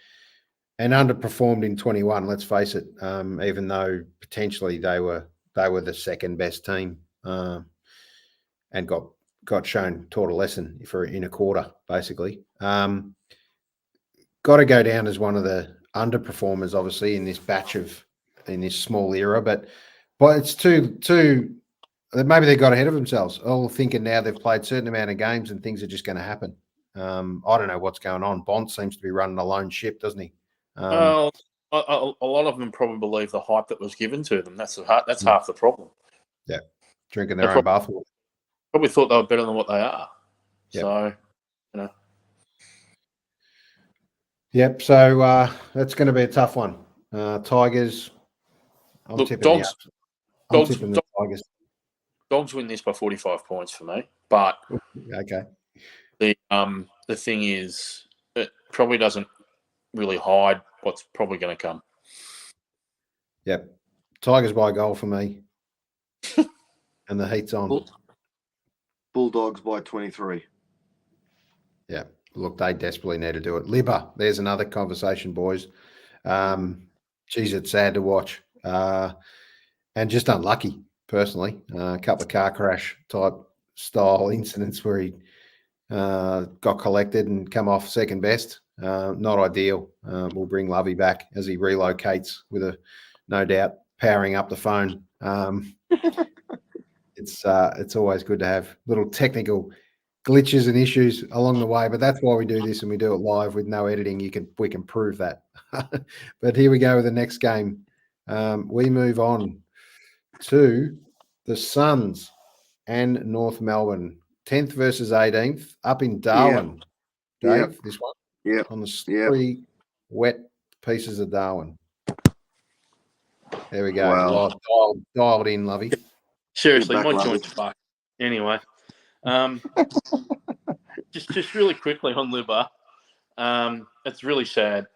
underperformed in 21. Let's face it, even though potentially they were the second best team, and got taught a lesson for in a quarter, basically. Got to go down as one of the underperformers, obviously, in this small era, but it's too. Maybe they got ahead of themselves, all thinking now they've played a certain amount of games and things are just going to happen. I don't know what's going on. Bond seems to be running a lone ship, doesn't he? Well, a lot of them probably believe the hype that was given to them. That's half the problem. Yeah, drinking their own bathwater. Probably thought they were better than what they are. Yep. So, Yep. So that's going to be a tough one. Tigers. I'm tipping the Tigers. Dogs win this by 45 points for me, but Okay. The thing is, it probably doesn't really hide what's probably going to come. Yep. Tigers by a goal for me. And the heat's on. Bulldogs by 23. Yeah. Look, they desperately need to do it. Libba, there's another conversation, boys. Geez, it's sad to watch. And just unlucky, personally. A couple of car crash type style incidents where he got collected and come off second best. Not ideal. We'll bring Lovey back as he relocates with no doubt powering up the phone. It's always good to have little technical glitches and issues along the way, but that's why we do this and we do it live with no editing. We can prove that. But here we go with the next game. We move on to the Suns and North Melbourne. 10th versus 18th up in Darwin. Dave, this one? Yeah. On the slippery, wet pieces of Darwin. There we go. Wow. Dialed in, Lovey. Seriously, my joint's fucked. Anyway, just really quickly on Libba, it's really sad.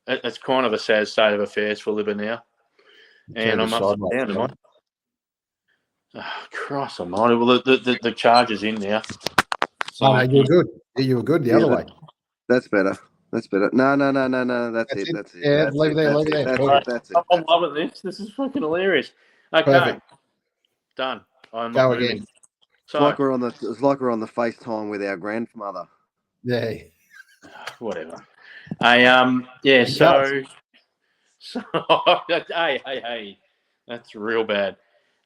It's kind of a sad state of affairs for Libba now, and I'm upside down. Am I? Oh, Christ almighty! Well, the charge is in now. So you were good. You were good the other way. That's better. No. That's it. Yeah, leave it there. That's it. I'm loving this. This is fucking hilarious. Okay, perfect. Done. I'm Go not again. moving. So, It's like we're on the FaceTime with our grandmother. Yeah. Whatever. Yeah. So hey, that's real bad.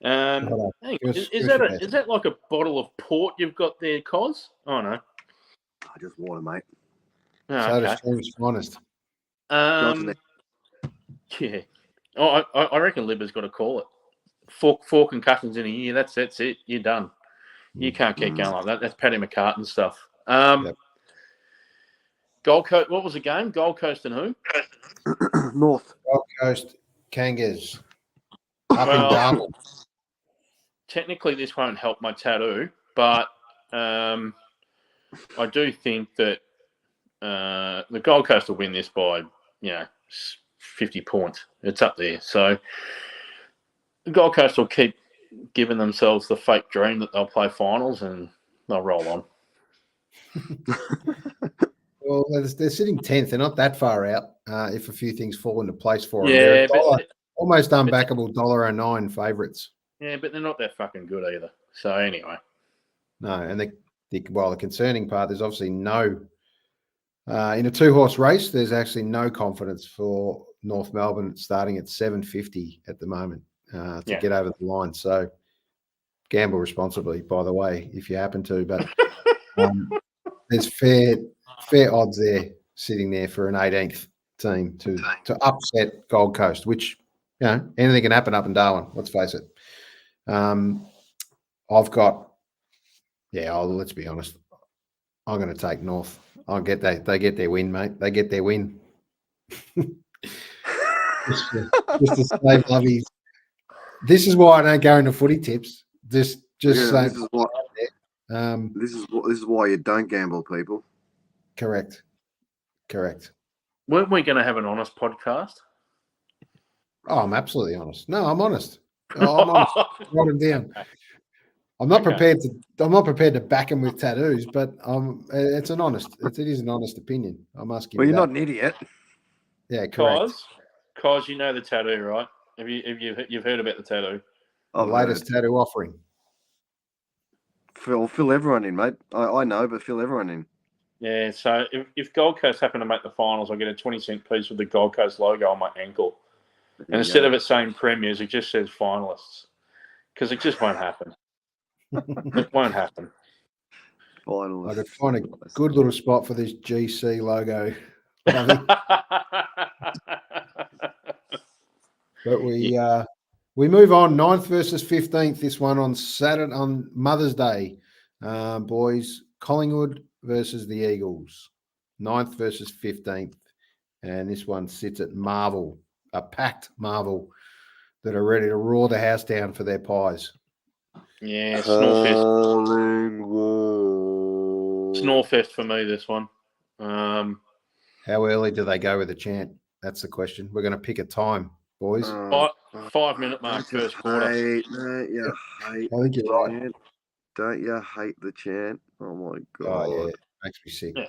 Hang on. Is that like a bottle of port you've got there, Cos? Oh no. I just water, mate. Oh, okay. Soda's finest. Yeah. Oh, I reckon Libba's got to call it. Four concussions in a year. That's it. You're done. You can't keep going like that. That's Paddy McCartan stuff. Yep. Gold Coast. What was the game? Gold Coast and who? North. Gold Coast Kangas. Up in Darwin. Technically, this won't help my tattoo, but I do think that the Gold Coast will win this by 50 points. It's up there. So the Gold Coast will keep giving themselves the fake dream that they'll play finals and they'll roll on. Well, they're sitting 10th. They're not that far out if a few things fall into place for them. Yeah, they're almost unbackable $1.09 favourites. Yeah, but they're not that fucking good either. So anyway. No, and the concerning part, there's obviously no in a 2-horse race, there's actually no confidence for North Melbourne starting at 750 at the moment to get over the line. So gamble responsibly, by the way, if you happen to. But there's fair odds there sitting there for an 18th team to upset Gold Coast, which anything can happen up in Darwin. Let's face it. I've got. Let's be honest. I'm going to take North. They get their win, mate. They get their win. just to save Lovey's. This is why I don't go into footy tips. This is why you don't gamble, people. Correct. Weren't we going to have an honest podcast? Oh, I'm absolutely honest. No, I'm honest. I'm honest. Write them down. I'm not prepared to back him with tattoos, but it's an honest. It is an honest opinion. I must give. Well, you're not an idiot. Yeah, correct. Cause you know the tattoo, right? You've heard about the tattoo? The latest tattoo offering. Fill everyone in, mate. I know, but fill everyone in. Yeah. So if Gold Coast happen to make the finals, I get a 20-cent piece with the Gold Coast logo on my ankle, and instead of it saying premiers, it just says finalists, because it just won't happen. It won't happen. Finalists. I could find a good little spot for this GC logo. But we move on. 9th versus 15th. This one on Saturday, on Mother's Day, boys. Collingwood versus the Eagles. 9th versus 15th, and this one sits at Marvel, a packed Marvel that are ready to roar the house down for their pies. Yeah, Snorefest for me, this one. How early do they go with the chant? That's the question. We're going to pick a time, boys. 5-minute mark, first quarter. Don't you hate the chant? Oh, my God. Oh, yeah. Makes me sick. Yeah.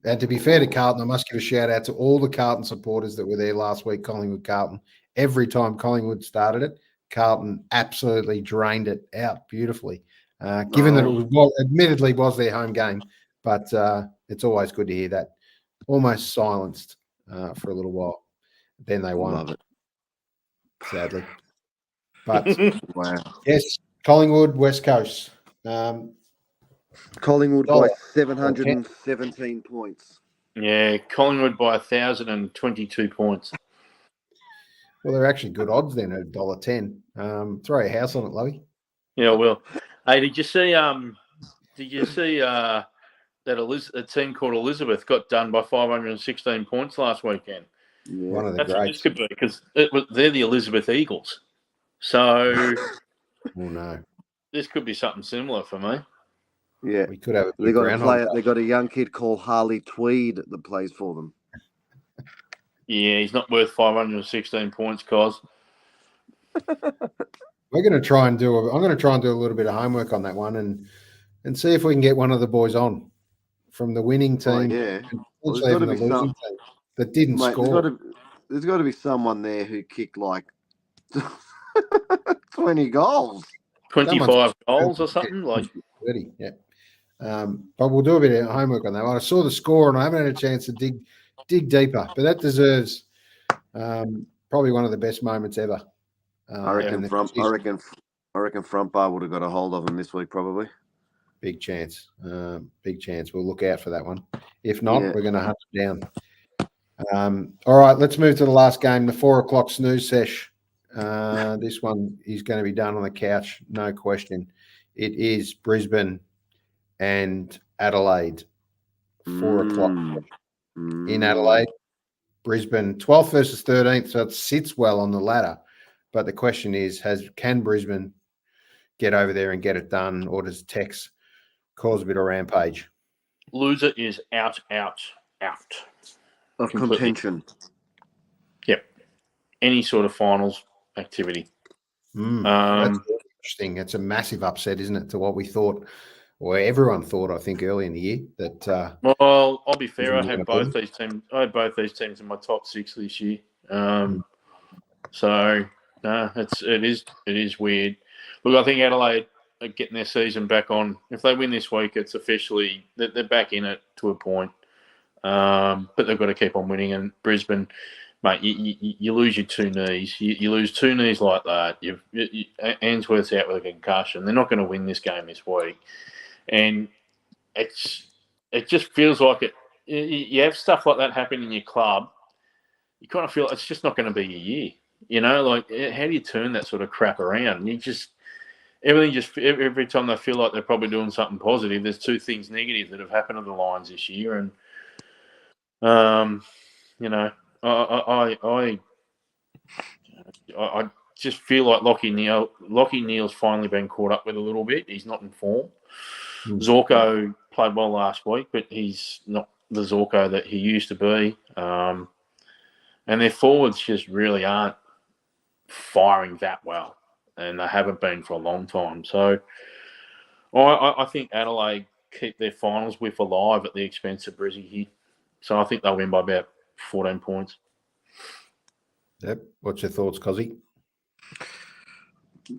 And to be fair to Carlton, I must give a shout out to all the Carlton supporters that were there last week, Collingwood-Carlton. Every time Collingwood started it, Carlton absolutely drained it out beautifully. Given that it admittedly was their home game, but it's always good to hear that. Almost silenced for a little while. Then they won. Love it. Sadly. But wow. Yes, Collingwood, West Coast. Collingwood by 717 points. Yeah, Collingwood by 1,022 points. Well, they're actually good odds then at $1.10. Throw a house on it, Lovey. Yeah, I will. Hey, did you see that a team called Elizabeth got done by 516 points last weekend? Yeah. One of the That's greats. What this could be, because they're the Elizabeth Eagles. So oh no. This could be something similar for me. Yeah. We could have a they got a young kid called Harley Tweed that plays for them. Yeah, he's not worth 516 points, cause. I'm going to try and do a little bit of homework on that one and see if we can get one of the boys on from the winning team. Oh, yeah. Well, there's got to be the losing team that didn't score. There's got to be someone there who kicked like 20 goals. 25 goals or something? 30, yeah. But we'll do a bit of homework on that one. I saw the score and I haven't had a chance to dig deeper, but that deserves probably one of the best moments ever. I reckon front bar would have got a hold of him this week, probably. Big chance. Big chance. We'll look out for that one. If not, we're going to hunt it down. All right, let's move to the last game, the 4:00 snooze sesh. This one is going to be done on the couch, no question. It is Brisbane and Adelaide, 4:00 in Adelaide. Brisbane 12th versus 13th, so it sits well on the ladder. But the question is, can Brisbane get over there and get it done, or does Tex cause a bit of rampage. Loser is out. Of Completely. contention. Yep. Any sort of finals activity. That's interesting. It's a massive upset, isn't it, to what we thought, or everyone thought, I think, early in the year that. Well, I'll be fair. I Isn't had it both gonna these teams. I had both these teams in my top 6 this year. So no, it is weird. Look, I think Adelaide are getting their season back on. If they win this week, it's officially they're back in it to a point. But they've got to keep on winning. And Brisbane, mate, you lose your 2 knees. You lose 2 knees like that. Ainsworth's out with a concussion. They're not going to win this game this week. And it just feels like it. You have stuff like that happen in your club. You kind of feel it's just not going to be your year. Like how do you turn that sort of crap around? Every time they feel like they're probably doing something positive, there's 2 things negative that have happened to the Lions this year, and I just feel like Lachie Neal's finally been caught up with a little bit. He's not in form. Zorko played well last week, but he's not the Zorko that he used to be. And their forwards just really aren't firing that well, and they haven't been for a long time. So I think Adelaide keep their finals whiff alive at the expense of Brizzy here. So I think they'll win by about 14 points. Yep. What's your thoughts, Cozzy?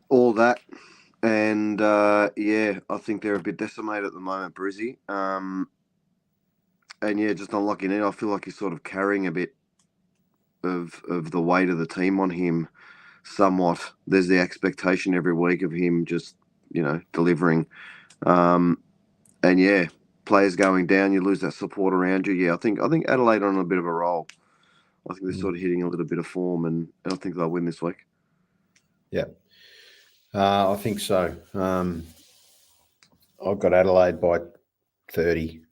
All that. And, I think they're a bit decimated at the moment, Brizzy. And, just not locking in. I feel like he's sort of carrying a bit of the weight of the team on him somewhat. There's the expectation every week of him just, delivering. Players going down, you lose that support around you. Yeah, I think Adelaide are on a bit of a roll. I think they're sort of hitting a little bit of form, and I think they'll win this week. Yeah. I think so. I've got Adelaide by 30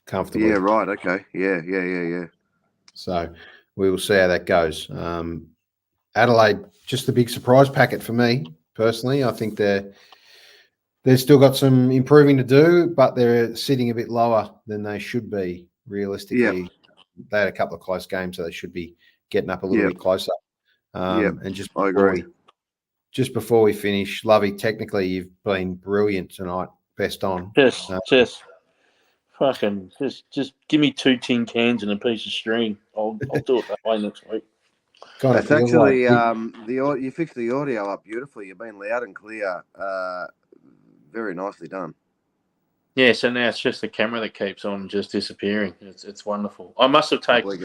comfortably. Yeah, right. Okay. Yeah. So we will see how that goes. Adelaide, just a big surprise packet for me personally. I think they've still got some improving to do, but they're sitting a bit lower than they should be realistically. Yep. They had a couple of close games, so they should be getting up a little bit closer. And just before we finish, Lovey, technically you've been brilliant tonight. Best on. Just give me 2 tin cans and a piece of string. I'll do it that way next week. It's actually you fixed the audio up beautifully. You've been loud and clear. Very nicely done. Yeah, so now it's just the camera that keeps on just disappearing. It's wonderful. I must have gotten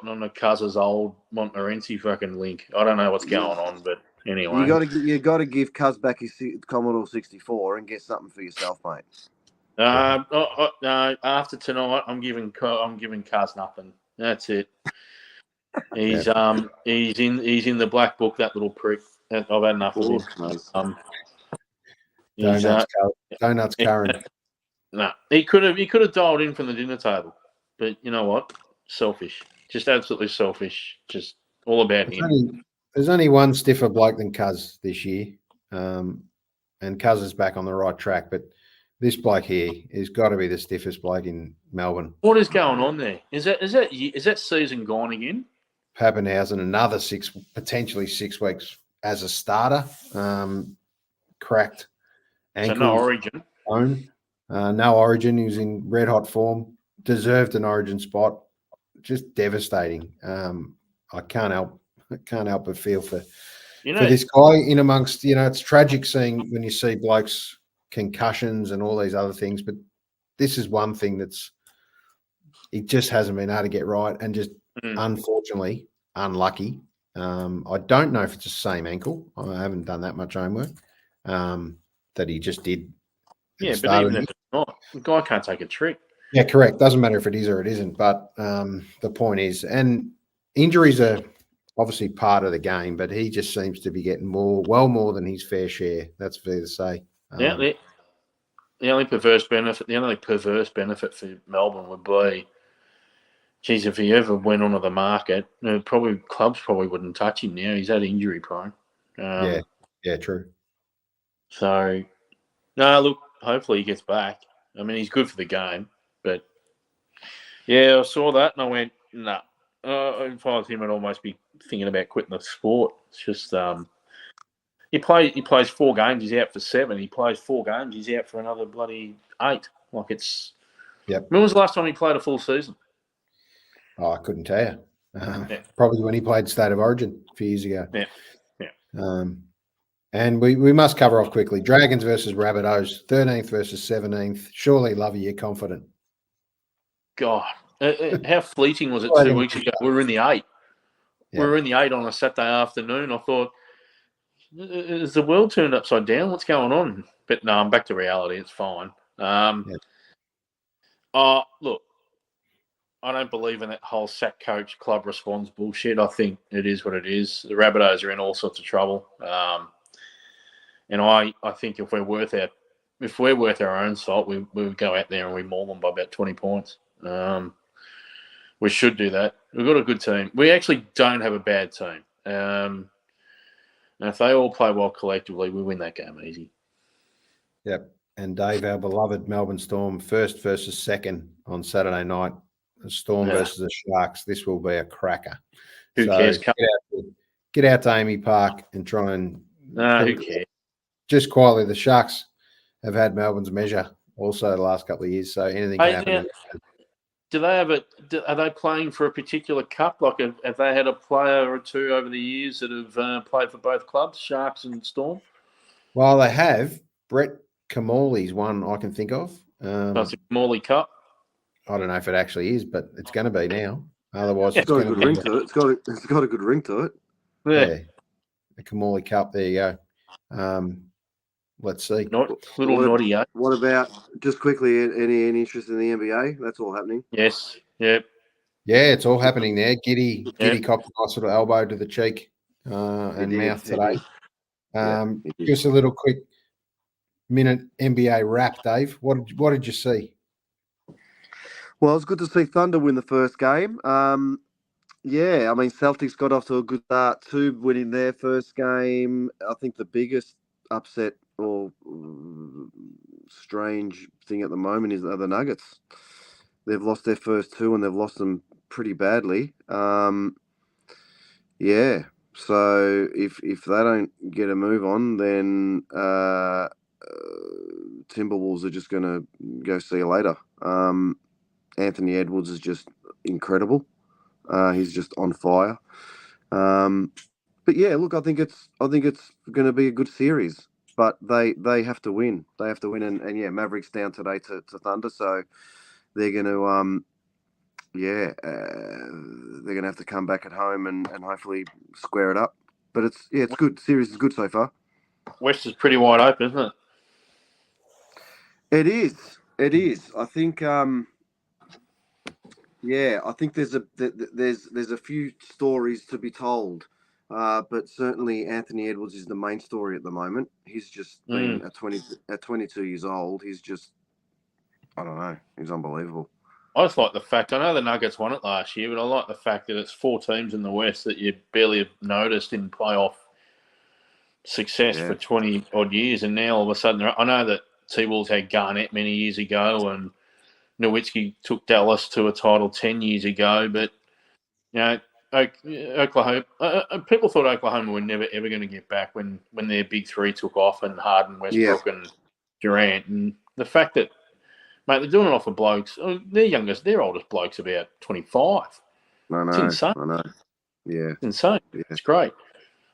on a Cuz's old Montmorency fucking link. I don't know what's going on, but anyway. You got to give Cuz back his Commodore 64 and get something for yourself, mate. After tonight, I'm giving Cuz nothing. That's it. He's in the black book. That little prick. I've had enough of him. Donuts, Karen. No, he could have dialed in from the dinner table, but you know what? Selfish, just absolutely selfish. Just all about him. There's only one stiffer bloke than Cuz this year, and Cuz is back on the right track. But this bloke here has got to be the stiffest bloke in Melbourne. What is going on there? Is that season gone again? Pappenhausen, another potentially 6 weeks as a starter. Cracked ankle. So no Origin. No Origin. He was in red hot form. Deserved an Origin spot. Just devastating. I can't help but feel for this guy in amongst. It's tragic seeing when you see blokes concussions and all these other things, but this is one thing he just hasn't been able to get right, and just unfortunately unlucky. I don't know if it's the same ankle. I haven't done that much homework. That he just did. Yeah, but even if it's not, the guy can't take a trick. Yeah, correct. Doesn't matter if it is or it isn't. But the point is, and injuries are obviously part of the game, but he just seems to be getting more than his fair share. That's fair to say. The only perverse benefit for Melbourne would be, geez, if he ever went onto the market, clubs probably wouldn't touch him now. He's that injury prone. Yeah, true. So, no, look, hopefully he gets back. I mean, he's good for the game, but yeah, I saw that and I went, nah. If I was him, I'd almost be thinking about quitting the sport. It's just he plays 4 games, he's out for 7. He plays 4 games, he's out for another bloody 8. Like it's. Yep. When was the last time he played a full season? Oh, I couldn't tell you. Yeah. Probably when he played State of Origin a few years ago. Yeah. And we must cover off quickly. Dragons versus Rabbitohs, 13th versus 17th. Surely, Lovey, you're confident. God, how fleeting was it 2 weeks ago? We were in the 8. Yeah. We were in the 8 on a Saturday afternoon. I thought, is the world turned upside down? What's going on? But no, I'm back to reality. It's fine. Look, I don't believe in that whole sack coach club responds bullshit. I think it is what it is. The Rabbitohs are in all sorts of trouble. And I think if we're worth our own salt, we would go out there and we maul them by about 20 points. We should do that. We've got a good team. We actually don't have a bad team. And if they all play well collectively, we win that game easy. Yep. And Dave, our beloved Melbourne Storm, 1st versus 2nd on Saturday night. The Storm versus the Sharks. This will be a cracker. Who cares? Get out to Amy Park and try and. Who cares? Just quietly, the Sharks have had Melbourne's measure also the last couple of years, so anything can happen. Do they have are they playing for a particular cup? Like, have they had a player or two over the years that have played for both clubs, Sharks and Storm? Well, they have. Brett Kamali's one I can think of. That's a Morley Cup. I don't know if it actually is, but it's going to be now. Otherwise, It's got a good ring to it. It's got a good ring to it. Yeah. The Kamali Cup. There you go. Let's see. Naughty, eh? What about, just quickly, any interest in the NBA? That's all happening. Yes. Yep. Yeah, it's all happening there. Giddy copped a nice sort of elbow to the cheek and mouth today. Just a little quick minute NBA wrap, Dave. What did you see? Well, it's good to see Thunder win the first game. Yeah, I mean, Celtics got off to a good start too, winning their first game. I think the biggest upset or strange thing at the moment is the Nuggets. They've lost their first 2 and they've lost them pretty badly. Yeah, so if they don't get a move on, then Timberwolves are just going to go see you later. Anthony Edwards is just incredible. He's just on fire. But yeah, look, I think it's going to be a good series. But they have to win. They have to win, and yeah, Mavericks down today to Thunder, so they're going to they're going to have to come back at home and hopefully square it up. But it's good. Series is good so far. West is pretty wide open, isn't it? It is. I think. I think there's a few stories to be told. But certainly Anthony Edwards is the main story at the moment. He's just been at 22 years old. He's just, I don't know. He's unbelievable. I just like the fact, I know the Nuggets won it last year, but I like the fact that it's 4 teams in the West that you barely have noticed in playoff success for 20 odd years. And now all of a sudden, I know that T-Wolves had Garnett many years ago and Nowitzki took Dallas to a title 10 years ago, but, you know, Oklahoma. People thought Oklahoma were never ever going to get back when their big 3 took off and Harden, Westbrook, and Durant. And the fact that, mate, they're doing it off of blokes. Their oldest bloke's about 25. I know. It's insane. I know. Yeah, it's insane. Yeah. It's great.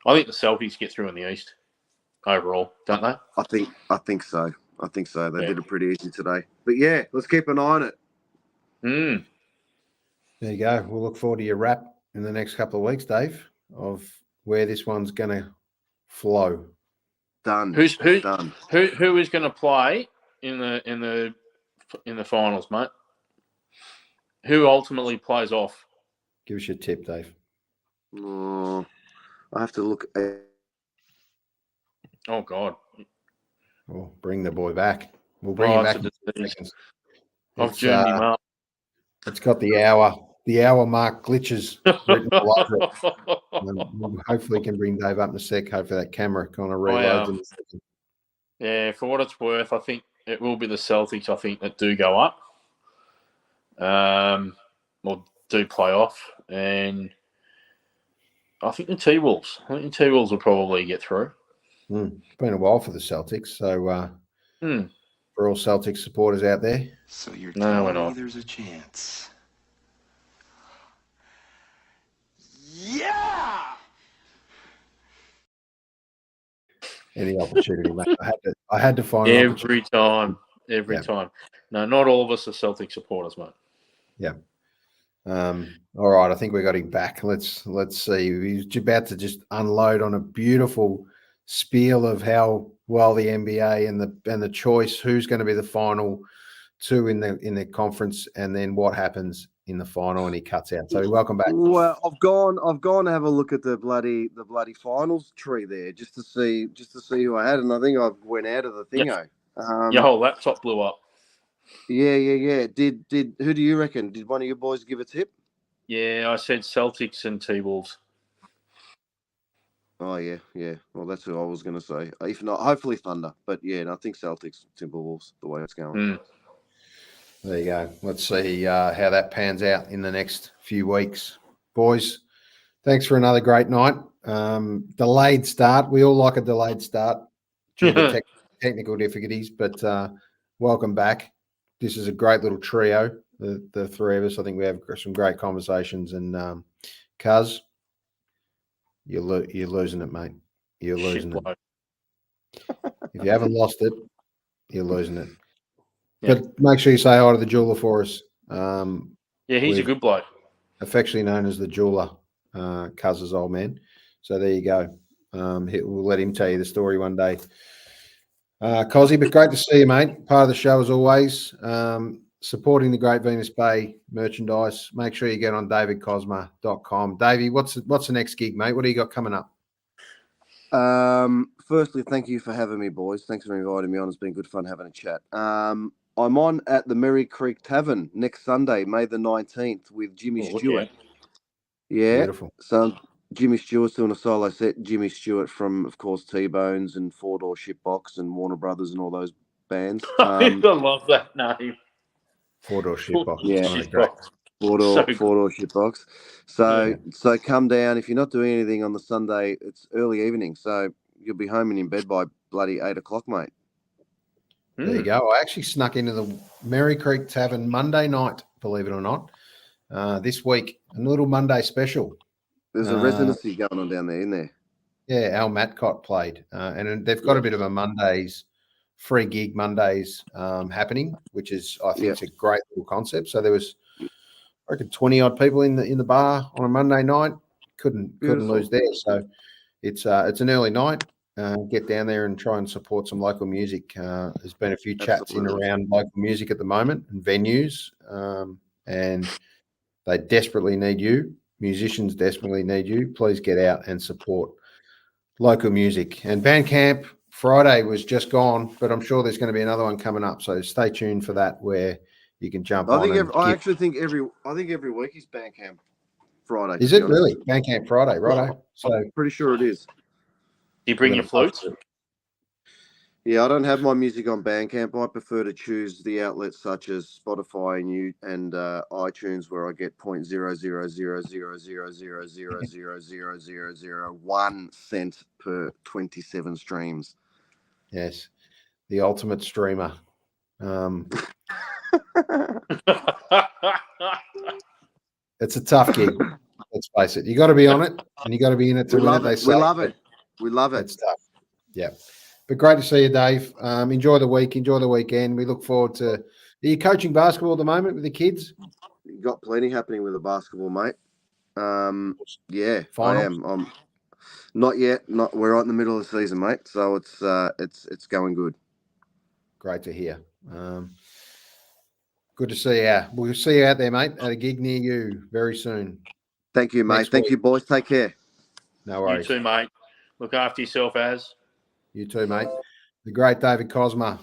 I think the Celtics get through in the East overall, don't they? I think so. They did it pretty easy today. But yeah, let's keep an eye on it. There you go. We'll look forward to your wrap in the next couple of weeks, Dave, of where this one's going to flow. Done. Who is going to play in the finals, mate? Who ultimately plays off? Give us your tip, Dave. I have to look at... Oh God! Well, bring the boy back. We'll bring him back in 2 seconds. I've journeyed him up. It's got the hour mark glitches written all over it. And hopefully can bring Dave up in a sec. Hopefully that camera kind of reloads in a second. Yeah, for what it's worth, I think it will be the Celtics, I think, that do go up, or do play off, and I think the T-Wolves. I think the T-Wolves will probably get through. It's been a while for the Celtics, so for all Celtics supporters out there. So you're No, we're telling me not. there's a chance? Yeah! Any opportunity, mate. I had to find an Every time. No, not all of us are Celtic supporters, mate. Yeah. All right, I think we got him back. Let's see. He's about to just unload on a beautiful spiel of how well the NBA and the choice, who's going to be the final two in the conference, and then what happens in the final, and he cuts out. So welcome back. Well, I've gone to have a look at the bloody finals tree there just to see who I had, and I think I went out of the thingo. Your whole laptop blew up. Yeah. Did who do you reckon? Did one of your boys give a tip? Yeah, I said Celtics and T-Wolves. Oh yeah. Well, that's who I was going to say. If not, hopefully Thunder. But yeah, I think Celtics, Timberwolves, the way it's going. There you go. Let's see how that pans out in the next few weeks, boys. Thanks for another great night. Delayed start. We all like a delayed start due to technical difficulties, but welcome back. This is a great little trio, the three of us. I think we have some great conversations. And Cuz, you're losing it, mate. You're losing it. If you haven't lost it, you're losing it. Yeah. But make sure you say hi to the jeweler for us. Yeah, he's a good bloke. Affectionately known as the jeweler, Cuz's old man. So there you go. We'll let him tell you the story one day. Cozzy, but great to see you, mate. Part of the show as always. Supporting the Great Venus Bay merchandise. Make sure you get on davidcosma.com. Davey, what's the next gig, mate? What do you got coming up? Firstly, thank you for having me, boys. Thanks for inviting me on. It's been good fun having a chat. I'm on at the Merry Creek Tavern next Sunday, May the 19th, with Jimmy Stewart. Yeah. Beautiful. So Jimmy Stewart's doing a solo set. Jimmy Stewart from, of course, T-Bones and Four Door Shipbox and Warner Brothers and all those bands. I love that name. Four Door Shipbox. Yeah. Great. Four Door Shipbox. So come down. If you're not doing anything on the Sunday, it's early evening. So you'll be home and in bed by bloody 8 o'clock, mate. There you go. I actually snuck into the Merry Creek Tavern Monday night, believe it or not, this week. A little Monday special. There's a residency going on down there, isn't there? Yeah, Al Matcott played. And they've got a bit of a Mondays, free gig Mondays happening, which is, I think, it's a great little concept. So there was, I reckon, 20-odd people in the bar on a Monday night. Couldn't lose there. So it's an early night. Get down there and try and support some local music. There's been a few chats in around local music at the moment and venues, and they desperately need you. Musicians desperately need you. Please get out and support local music. And Bandcamp Friday was just gone, but I'm sure there's going to be another one coming up. So stay tuned for that, where you can jump on. I think every week is Bandcamp Friday. Is it really Bandcamp Friday? Righto. So I'm pretty sure it is. Do you bring your flutes? Yeah, I don't have my music on Bandcamp. I prefer to choose the outlets such as Spotify and iTunes, where I get 0.0000000000001 cent per 27 streams. Yes, the ultimate streamer. It's a tough gig. Let's face it. You got to be on it, and you got to be in it to win it. We love it. We love it. It's tough. Yeah. But great to see you, Dave. Enjoy the week. Enjoy the weekend. We look forward to. Are you coaching basketball at the moment with the kids? You got plenty happening with the basketball, mate. Yeah, Finals? I am. Not yet. We're right in the middle of the season, mate. So it's going good. Great to hear. Good to see you. We'll see you out there, mate, at a gig near you very soon. Thank you, mate. Thank you, boys. Take care. No worries. You too, mate. Look after yourself, Az. You too, mate. The great David Cosma.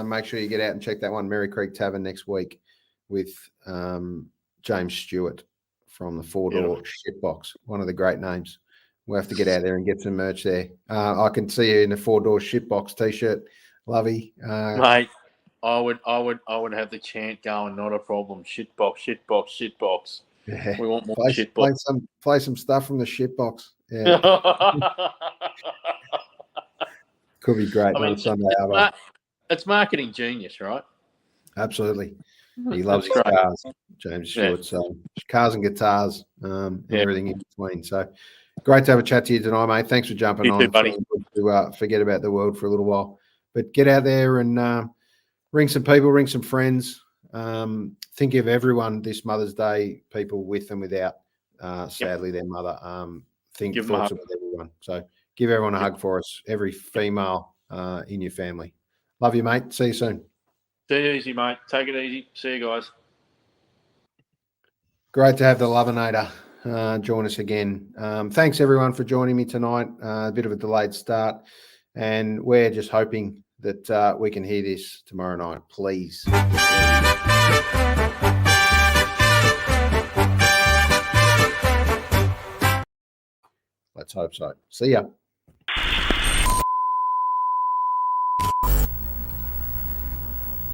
Make sure you get out and check that one, Merry Creek Tavern, next week with James Stewart from the Four Door Shipbox. One of the great names. We'll have to get out there and get some merch there. I can see you in the Four Door Shipbox t-shirt. Lovey. Mate, I would have the chant going. Not a problem. Shitbox, shitbox, shitbox. Yeah. We want more Play shitbox. some stuff from the shitbox. Yeah, could be great on a Sunday. It's marketing genius, right? Absolutely. He loves his That's great. cars, James Stewart. So cars and guitars and everything in between. So great to have a chat to you tonight, mate. Thanks for jumping on. Too, buddy. To forget about the world for a little while. But get out there and ring some people, ring some friends. Think of everyone this Mother's Day, people with and without, sadly, their mother. Think thoughts about everyone. So give everyone a hug for us, every female in your family. Love you, mate. See you soon. Take it easy, mate. Take it easy. See you guys. Great to have the Loveinator join us again. Thanks, everyone, for joining me tonight. A bit of a delayed start, and we're just hoping that we can hear this tomorrow night, please. Let's hope so. See ya.